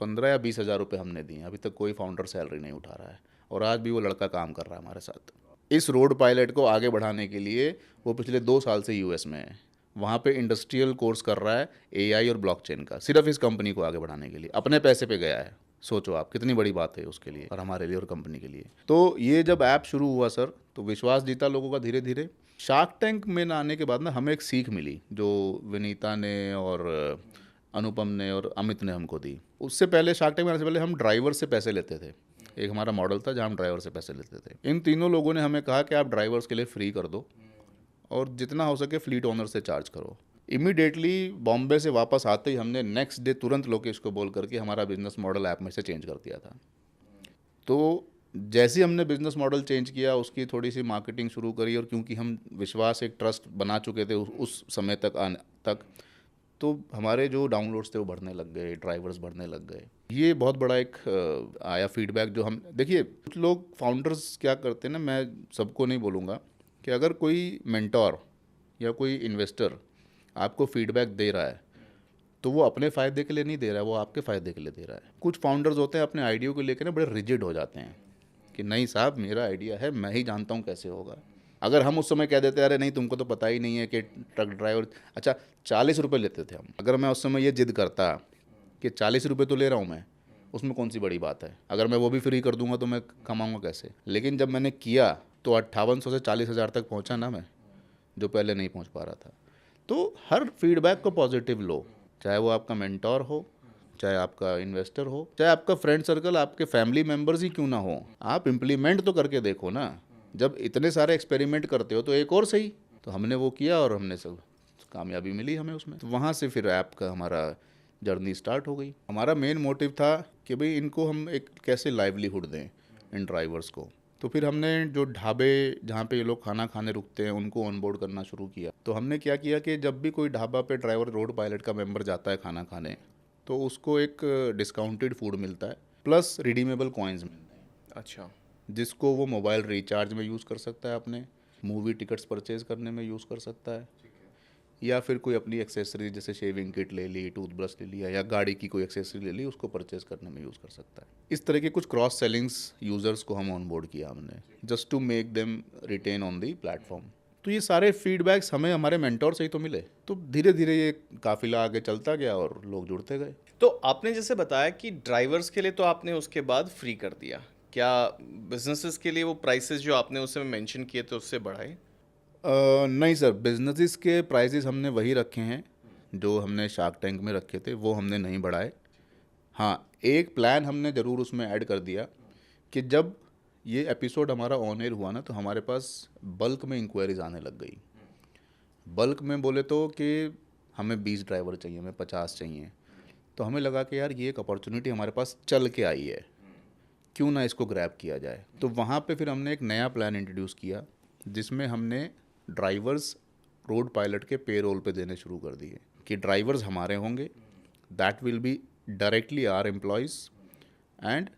15 या 20 हज़ार रुपये हमने दिए। अभी तक कोई फाउंडर सैलरी नहीं उठा रहा है और आज भी वो लड़का काम कर रहा है हमारे साथ। इस रोड पायलट को आगे बढ़ाने के लिए वो पिछले 2 साल से US में है। वहाँ पे इंडस्ट्रियल कोर्स कर रहा है AI और ब्लॉकचेन का, सिर्फ इस कंपनी को आगे बढ़ाने के लिए। अपने पैसे पे गया है। सोचो आप कितनी बड़ी बात है उसके लिए और हमारे लिए और कंपनी के लिए। तो ये जब ऐप शुरू हुआ सर, तो विश्वास जीता लोगों का धीरे धीरे। शार्क टैंक में ना आने के बाद ना हमें एक सीख मिली, जो विनीता ने और अनुपम ने और अमित ने हमको दी। उससे पहले शार्क टैंक में आने से पहले हम ड्राइवर से पैसे लेते थे। एक हमारा मॉडल था जहाँ हम ड्राइवर से पैसे लेते थे। इन तीनों लोगों ने हमें कहा कि आप ड्राइवर्स के लिए फ्री कर दो और जितना हो सके फ्लीट ओनर से चार्ज करो। इमीडिएटली बॉम्बे से वापस आते ही हमने नेक्स्ट डे तुरंत लोकेश को बोल करके हमारा बिजनेस मॉडल ऐप में से चेंज कर दिया था। तो जैसे ही हमने बिजनेस मॉडल चेंज किया, उसकी थोड़ी सी मार्केटिंग शुरू करी, और क्योंकि हम विश्वास, एक ट्रस्ट बना चुके थे उस समय तक आने तक, तो हमारे जो डाउनलोड्स थे वो बढ़ने लग गए, ड्राइवर्स बढ़ने लग गए। ये बहुत बड़ा एक आया फीडबैक जो हम देखिए, कुछ लोग फाउंडर्स क्या करते हैं ना, मैं सबको नहीं बोलूँगा, कि अगर कोई मेंटोर या कोई इन्वेस्टर आपको फीडबैक दे रहा है तो वो अपने फ़ायदे के लिए नहीं दे रहा है, वो आपके फ़ायदे के लिए दे रहा है। कुछ फाउंडर्स होते हैं अपने आइडिया को लेकर ना बड़े रिजिड हो जाते हैं कि नहीं साहब, मेरा आइडिया है, मैं ही जानता हूँ कैसे होगा। अगर हम उस समय कह देते अरे नहीं, तुमको तो पता ही नहीं है कि ट्रक ड्राइवर, अच्छा 40 रुपये लेते थे हम, अगर मैं उस समय ये जिद करता कि 40 रुपये तो ले रहा हूँ मैं, उसमें कौन सी बड़ी बात है, अगर मैं वो भी फ्री कर दूंगा तो मैं कमाऊँगा कैसे। लेकिन जब मैंने किया तो 5800 से 40,000 तक पहुँचा ना मैं, जो पहले नहीं पहुँच पा रहा था। तो हर फीडबैक को पॉजिटिव लो, चाहे वो आपका मेंटोर हो, चाहे आपका इन्वेस्टर हो, चाहे आपका फ्रेंड सर्कल, आपके फैमिली मेम्बर्स ही क्यों ना हो, आप इम्प्लीमेंट तो करके देखो ना। जब इतने सारे एक्सपेरिमेंट करते हो तो एक और सही। तो हमने वो किया और हमने सब कामयाबी मिली हमें उसमें। तो वहाँ से फिर ऐप का हमारा जर्नी स्टार्ट हो गई। हमारा मेन मोटिव था कि भाई इनको हम एक कैसे लाइवलीहुड दें इन ड्राइवर्स को। तो फिर हमने जो ढाबे जहाँ पे ये लोग खाना खाने रुकते हैं उनको ऑनबोर्ड करना शुरू किया। तो हमने क्या किया कि जब भी कोई ढाबा पे ड्राइवर रोड पायलट का मेंबर जाता है खाना खाने, तो उसको एक डिस्काउंटेड फूड मिलता है, प्लस रिडीमेबल कॉइन्स मिलते हैं, अच्छा। जिसको वो मोबाइल रिचार्ज में यूज़ कर सकता है, अपने मूवी टिकट्स परचेज करने में यूज़ कर सकता है, या फिर कोई अपनी एक्सेसरी जैसे शेविंग किट ले ली, टूथब्रश ले लिया, या गाड़ी की कोई एक्सेसरी ले ली, उसको परचेज करने में यूज़ कर सकता है। इस तरह के कुछ क्रॉस सेलिंग्स यूज़र्स को हम ऑन बोर्ड किया हमने, just to make them retain on the platform. तो ये सारे फीडबैक्स हमें हमारे मेंटोर से ही तो मिले। तो धीरे धीरे ये काफिला आगे चलता गया और लोग जुड़ते गए। तो आपने जैसे बताया कि ड्राइवर्स के लिए तो आपने उसके बाद फ्री कर दिया, क्या बिजनेसेस के लिए वो प्राइसेस जो आपने उस समय मेंशन किए थे उससे बढ़ाए? नहीं सर, बिजनेसेस के प्राइसेस हमने वही रखे हैं जो हमने शार्क टैंक में रखे थे, वो हमने नहीं बढ़ाए। हाँ, एक प्लान हमने ज़रूर उसमें ऐड कर दिया कि जब ये एपिसोड हमारा ऑन एयर हुआ ना, तो हमारे पास बल्क में इंक्वायरीज आने लग गई। बल्क में बोले तो कि हमें 20 ड्राइवर चाहिए, हमें 50 चाहिए। तो हमें लगा कि यार ये एक अपॉर्चुनिटी हमारे पास चल के आई है, क्यों ना इसको ग्रैब किया जाए। तो वहाँ पे फिर हमने एक नया प्लान इंट्रोड्यूस किया, जिसमें हमने ड्राइवर्स रोड पायलट के पेरोल पे देने शुरू कर दिए कि ड्राइवर्स हमारे होंगे, that will be directly our employees, and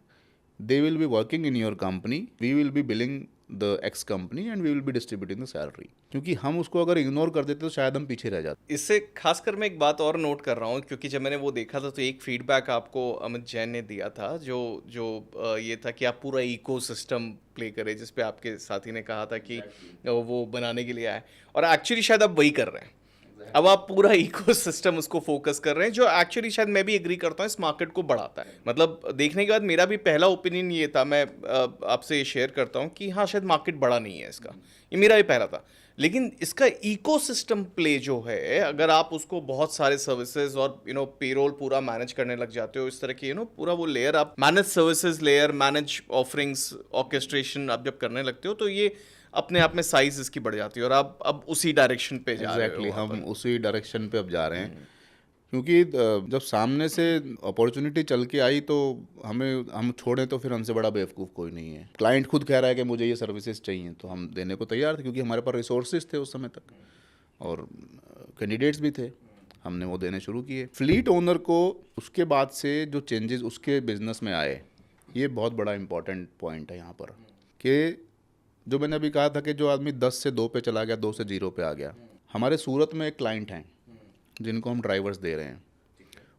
they will be working in your company, we will be billing the X company and we will be distributing the salary। क्योंकि हम उसको अगर इग्नोर कर देते तो शायद हम पीछे रह जाते। इससे खासकर मैं एक बात और नोट कर रहा हूँ, क्योंकि जब मैंने वो देखा था तो एक फीडबैक आपको अमित जैन ने दिया था जो जो ये था कि आप पूरा इकोसिस्टम प्ले करें, जिस पे आपके साथी ने कहा था कि वो बनाने के लिए आए, और एक्चुअली शायद आप वही कर रहे हैं। अब आप पूरा इकोसिस्टम उसको फोकस कर रहे हैं, जो एक्चुअली शायद मैं भी एग्री करता हूँ इस मार्केट को बढ़ाता है। मतलब देखने के बाद मेरा भी पहला ओपिनियन ये था, मैं आपसे ये शेयर करता हूँ कि हाँ शायद मार्केट बड़ा नहीं है इसका, ये मेरा भी पहला था। लेकिन इसका इकोसिस्टम प्ले जो है, अगर आप उसको बहुत सारे सर्विसेज और पेरोल पूरा मैनेज करने लग जाते हो, इस तरह की पूरा वो लेयर आप manage services layer, manage offerings, orchestration आप जब करने लगते हो, तो ये अपने आप में साइज इसकी बढ़ जाती है, और आप अब उसी डायरेक्शन पे जा रहे हो। एग्जैक्टली, हम उसी डायरेक्शन पे अब जा रहे हैं। क्योंकि जब सामने से अपॉर्चुनिटी चल के आई तो हम छोड़ें तो फिर हमसे बड़ा बेवकूफ़ कोई नहीं है। क्लाइंट खुद कह रहा है कि मुझे ये सर्विसेज चाहिए, तो हम देने को तैयार थे, क्योंकि हमारे पास रिसोर्सेज थे उस समय तक और कैंडिडेट्स भी थे। हमने वो देने शुरू किए। फ्लीट ओनर को उसके बाद से जो चेंजेस उसके बिजनेस में आए, ये बहुत बड़ा इंपॉर्टेंट पॉइंट है यहाँ पर, कि जो मैंने अभी कहा था कि जो आदमी 10 से 2 पे चला गया, 2 से 0 पे आ गया। हमारे सूरत में एक क्लाइंट हैं जिनको हम ड्राइवर्स दे रहे हैं,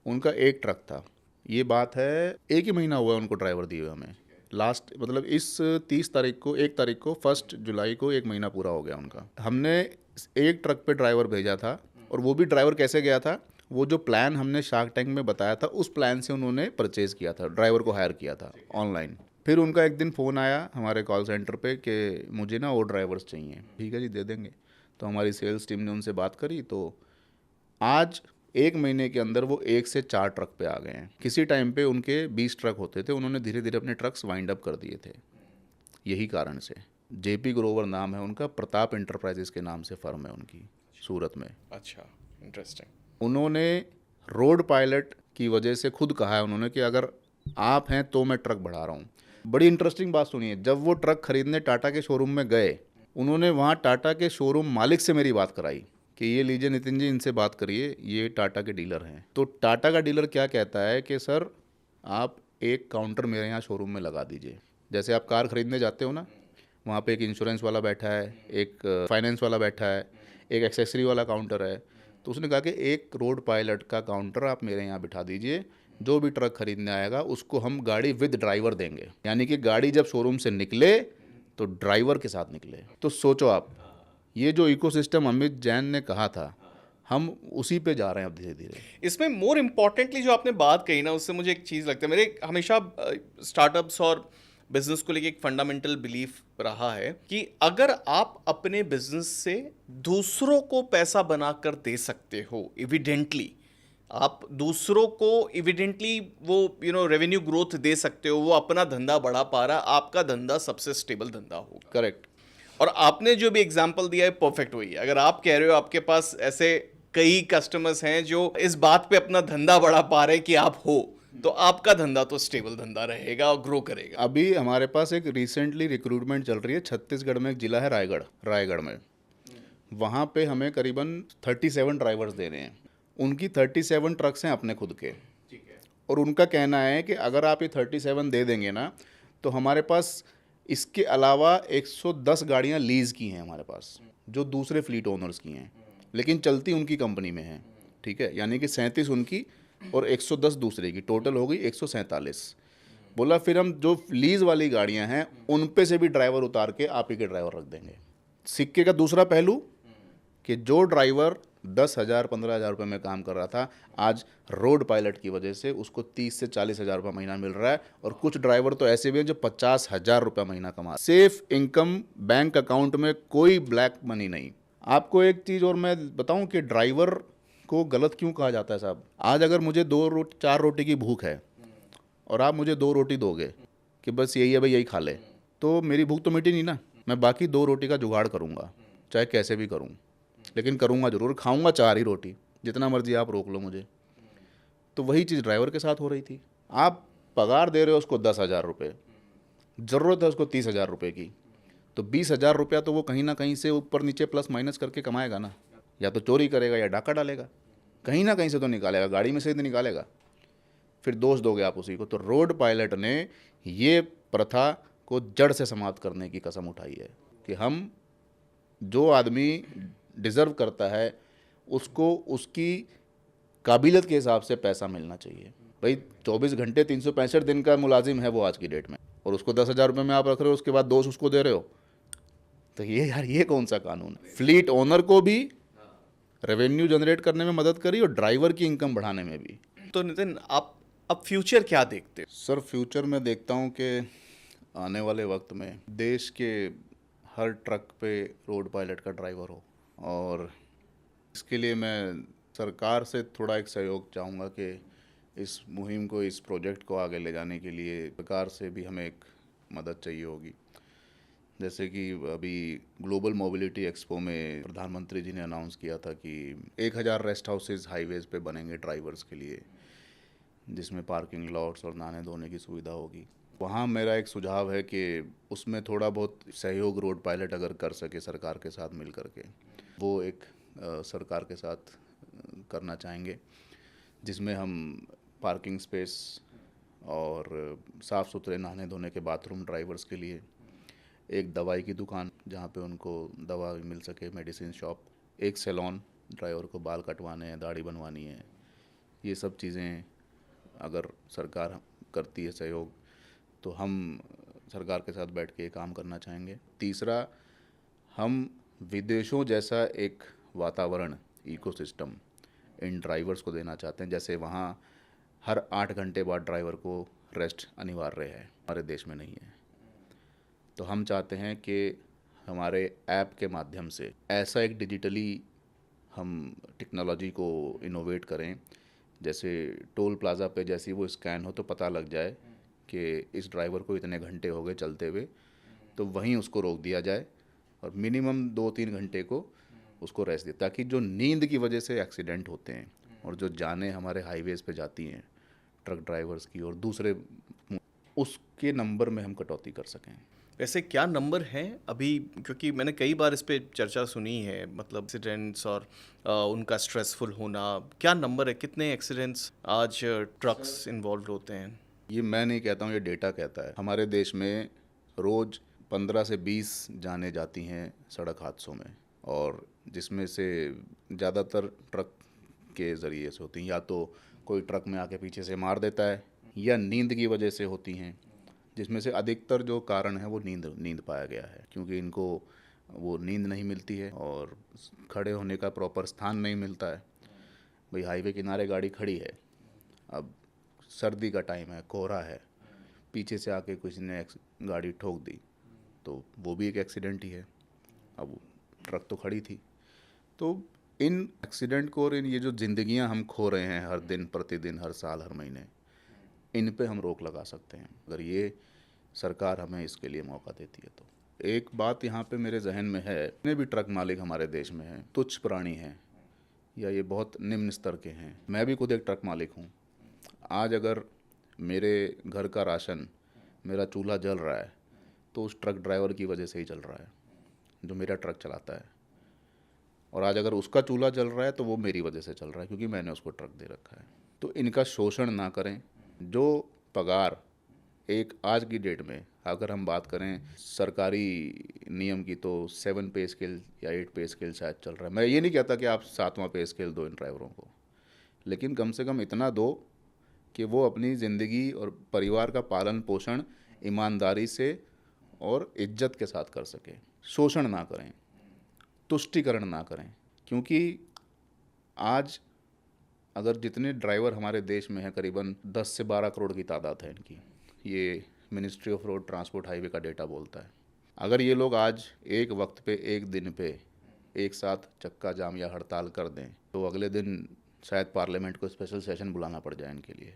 उनका एक ट्रक था। ये बात है 1 ही महीना हुआ है उनको ड्राइवर दिए हुए हमें। लास्ट मतलब इस 1 तारीख को 1 जुलाई को 1 महीना पूरा हो गया उनका। हमने एक ट्रक पे ड्राइवर भेजा था, और वो भी ड्राइवर कैसे गया था, वो जो प्लान हमने शार्क टैंक में बताया था उस प्लान से उन्होंने परचेज़ किया था, ड्राइवर को हायर किया था ऑनलाइन। फिर उनका एक दिन फ़ोन आया हमारे कॉल सेंटर पे कि मुझे ना और ड्राइवर्स चाहिए। ठीक है जी, दे देंगे। तो हमारी सेल्स टीम ने उनसे बात करी, तो आज 1 महीने के अंदर वो 1 से 4 ट्रक पे आ गए हैं। किसी टाइम पे उनके 20 ट्रक होते थे, उन्होंने धीरे धीरे अपने ट्रक्स वाइंड अप कर दिए थे यही कारण से। जेपी ग्रोवर नाम है उनका, प्रताप इंटरप्राइजेस के नाम से फर्म है उनकी सूरत में। अच्छा, इंटरेस्टिंग। उन्होंने रोड पायलट की वजह से खुद कहा है उन्होंने कि अगर आप हैं तो मैं ट्रक बढ़ा रहा हूँ। बड़ी इंटरेस्टिंग बात सुनिए, जब वो ट्रक खरीदने टाटा के शोरूम में गए, उन्होंने वहाँ टाटा के शोरूम मालिक से मेरी बात कराई कि ये लीजिए नितिन जी, इनसे बात करिए, ये टाटा के डीलर हैं। तो टाटा का डीलर क्या कहता है कि सर आप एक काउंटर मेरे यहाँ शोरूम में लगा दीजिए। जैसे आप कार खरीदने जाते हो ना, वहाँ पे एक इंश्योरेंस वाला बैठा है, एक फाइनेंस वाला बैठा है, एक एक्सेसरी वाला काउंटर है। तो उसने कहा कि एक रोड पायलट का काउंटर आप मेरे यहाँ बिठा दीजिए, जो भी ट्रक खरीदने आएगा उसको हम गाड़ी विद ड्राइवर देंगे, यानी कि गाड़ी जब शोरूम से निकले तो ड्राइवर के साथ निकले। तो सोचो आप, ये जो इकोसिस्टम अमित जैन ने कहा था, हम उसी पे जा रहे हैं अब धीरे धीरे। इसमें मोर इम्पोर्टेंटली जो आपने बात कही ना, उससे मुझे एक चीज़ लगता है, मेरे हमेशा स्टार्टअप्स और बिजनेस को लेके एक फंडामेंटल बिलीफ रहा है कि अगर आप अपने बिजनेस से दूसरों को पैसा बनाकर दे सकते हो एविडेंटली, आप दूसरों को एविडेंटली वो रेवेन्यू ग्रोथ दे सकते हो, वो अपना धंधा बढ़ा पा रहा, आपका धंधा सबसे स्टेबल धंधा होगा। करेक्ट। और आपने जो भी एग्जांपल दिया है परफेक्ट वही है। अगर आप कह रहे हो आपके पास ऐसे कई कस्टमर्स हैं जो इस बात पे अपना धंधा बढ़ा पा रहे हैं कि आप हो, तो आपका धंधा तो स्टेबल धंधा रहेगा और ग्रो करेगा। अभी हमारे पास एक रिसेंटली रिक्रूटमेंट चल रही है, छत्तीसगढ़ में एक जिला है रायगढ़ में। वहाँ पे हमें करीबन 37 ड्राइवर्स दे रहे हैं। उनकी 37 ट्रक्स हैं अपने खुद के, और उनका कहना है कि अगर आप ये 37 दे देंगे ना, तो हमारे पास इसके अलावा 110 गाड़ियाँ लीज़ की हैं हमारे पास, जो दूसरे फ्लीट ओनर्स की हैं, लेकिन चलती उनकी कंपनी में हैं। ठीक है, यानी कि 37 उनकी और 110 दूसरे की, टोटल हो गई 147। बोला फिर हम जो लीज़ वाली गाड़ियाँ हैं उन पे से भी ड्राइवर उतार के आप ही के ड्राइवर रख देंगे। सिक्के का दूसरा पहलू कि जो ड्राइवर 10,000 15,000 रुपये में काम कर रहा था, आज रोड पायलट की वजह से उसको 30 से 40,000 रुपये महीना मिल रहा है। और कुछ ड्राइवर तो ऐसे भी हैं जो 50,000 रुपये महीना कमा, सेफ इनकम, बैंक अकाउंट में कोई ब्लैक मनी नहीं। आपको एक चीज़ और मैं बताऊं कि ड्राइवर को गलत क्यों कहा जाता है साहब। आज अगर मुझे 4 रोटी की भूख है और आप मुझे 2 रोटी दोगे कि बस यही है भाई, यही खा ले, तो मेरी भूख तो मिटी नहीं ना। मैं बाकी 2 रोटी का जुगाड़ करूँगा, चाहे कैसे भी करूँ, लेकिन करूँगा ज़रूर। खाऊँगा 4 ही रोटी, जितना मर्जी आप रोक लो मुझे। तो वही चीज़ ड्राइवर के साथ हो रही थी। आप पगार दे रहे हो उसको 10,000 रुपये, ज़रूरत है उसको 30,000 रुपये की, तो 20,000 रुपया तो वो कहीं ना कहीं से ऊपर नीचे प्लस माइनस करके कमाएगा ना। या तो चोरी करेगा या डाका डालेगा, कहीं ना कहीं से तो निकालेगा, गाड़ी में से तो निकालेगा। फिर दोष दोगे आप उसी को। तो रोड पायलट ने ये प्रथा को जड़ से समाप्त करने की कसम उठाई है कि हम, जो आदमी डिज़र्व करता है उसको उसकी काबिलियत के हिसाब से पैसा मिलना चाहिए। भाई 24 घंटे 365 दिन का मुलाजिम है वो आज की डेट में, और उसको 10,000 रुपये में आप रख रहे हो, उसके बाद दोष उसको दे रहे हो, तो ये यार ये कौन सा कानून है। फ्लीट ओनर को भी रेवेन्यू जनरेट करने में मदद करी और ड्राइवर की इनकम बढ़ाने में भी। तो नितिन, आप अब फ्यूचर क्या देखते हो? सर फ्यूचर में देखता हूँ कि आने वाले वक्त में देश के हर ट्रक पे रोड पायलट का ड्राइवर हो, और इसके लिए मैं सरकार से थोड़ा एक सहयोग चाहूँगा कि इस मुहिम को, इस प्रोजेक्ट को आगे ले जाने के लिए सरकार से भी हमें एक मदद चाहिए होगी। जैसे कि अभी ग्लोबल मोबिलिटी एक्सपो में प्रधानमंत्री जी ने अनाउंस किया था कि 1,000 रेस्ट हाउसेज हाईवेज़ पे बनेंगे ड्राइवर्स के लिए, जिसमें पार्किंग लॉट्स और नहाने धोने की सुविधा होगी। वहाँ मेरा एक सुझाव है कि उसमें थोड़ा बहुत सहयोग रोड पायलट अगर कर सके सरकार के साथ मिल करके, वो एक सरकार के साथ करना चाहेंगे, जिसमें हम पार्किंग स्पेस और साफ़ सुथरे नहाने धोने के बाथरूम ड्राइवर्स के लिए, एक दवाई की दुकान जहाँ पे उनको दवा मिल सके, मेडिसिन शॉप, एक सैलून, ड्राइवर को बाल कटवाने हैं, दाढ़ी बनवानी है, ये सब चीज़ें अगर सरकार करती है सहयोग, तो हम सरकार के साथ बैठ के काम करना चाहेंगे। तीसरा, हम विदेशों जैसा एक वातावरण, इकोसिस्टम इन ड्राइवर्स को देना चाहते हैं। जैसे वहाँ हर 8 घंटे बाद ड्राइवर को रेस्ट अनिवार्य है, हमारे देश में नहीं है। तो हम चाहते हैं कि हमारे ऐप के माध्यम से ऐसा एक डिजिटली हम टेक्नोलॉजी को इनोवेट करें, जैसे टोल प्लाज़ा पे जैसे वो स्कैन हो तो पता लग जाए कि इस ड्राइवर को इतने घंटे हो गए चलते हुए, तो वहीं उसको रोक दिया जाए और मिनिमम 2-3 घंटे को उसको रेस्ट दे, ताकि जो नींद की वजह से एक्सीडेंट होते हैं और जो जानें हमारे हाईवेज़ पे जाती हैं ट्रक ड्राइवर्स की और दूसरे उसके नंबर में हम कटौती कर सकें। वैसे क्या नंबर हैं अभी, क्योंकि मैंने कई बार इस पे चर्चा सुनी है, मतलब एक्सीडेंट्स और उनका स्ट्रेसफुल होना, क्या नंबर है, कितने एक्सीडेंट्स आज ट्रक्स इन्वॉल्व होते हैं? ये मैं नहीं कहता हूँ, ये डेटा कहता है। हमारे देश में रोज़ 15 से 20 जानें जाती हैं सड़क हादसों में, और जिसमें से ज़्यादातर ट्रक के ज़रिए से होती हैं। या तो कोई ट्रक में आके पीछे से मार देता है, या नींद की वजह से होती हैं, जिसमें से अधिकतर जो कारण है वो नींद पाया गया है, क्योंकि इनको वो नींद नहीं मिलती है और खड़े होने का प्रॉपर स्थान नहीं मिलता है। भाई हाईवे किनारे गाड़ी खड़ी है, अब सर्दी का टाइम है, कोहरा है, पीछे से आके किसी ने गाड़ी ठोक दी, तो वो भी एक एक्सीडेंट ही है। अब ट्रक तो खड़ी थी। तो इन एक्सीडेंट को और इन ये जो ज़िंदगियां हम खो रहे हैं हर दिन प्रतिदिन, हर साल, हर महीने, इन पे हम रोक लगा सकते हैं अगर ये सरकार हमें इसके लिए मौका देती है तो। एक बात यहाँ पे मेरे जहन में है, जितने भी ट्रक मालिक हमारे देश में हैं, तुच्छ प्राणी हैं या ये बहुत निम्न स्तर के हैं। मैं भी खुद एक ट्रक मालिक हूँ। आज अगर मेरे घर का राशन, मेरा चूल्हा जल रहा है, तो उस ट्रक ड्राइवर की वजह से ही जल रहा है जो मेरा ट्रक चलाता है। और आज अगर उसका चूल्हा जल रहा है तो वो मेरी वजह से चल रहा है, क्योंकि मैंने उसको ट्रक दे रखा है। तो इनका शोषण ना करें। जो पगार एक आज की डेट में अगर हम बात करें सरकारी नियम की, तो 7 पे स्केल या 8 पे स्केल शायद चल रहा है। मैं ये नहीं कहता कि आप 7वां पे स्केल दो इन ड्राइवरों को, लेकिन कम से कम इतना दो कि वो अपनी ज़िंदगी और परिवार का पालन पोषण ईमानदारी से और इज्जत के साथ कर सके। शोषण ना करें, तुष्टीकरण ना करें, क्योंकि आज अगर जितने ड्राइवर हमारे देश में हैं, करीबन 10 से 12 करोड़ की तादाद है इनकी, ये ministry of road transport highway का डेटा बोलता है। अगर ये लोग आज एक वक्त पे, एक दिन पे एक साथ चक्का जाम या हड़ताल कर दें, तो अगले दिन शायद पार्लियामेंट को स्पेशल सेशन बुलाना पड़ जाए इनके लिए।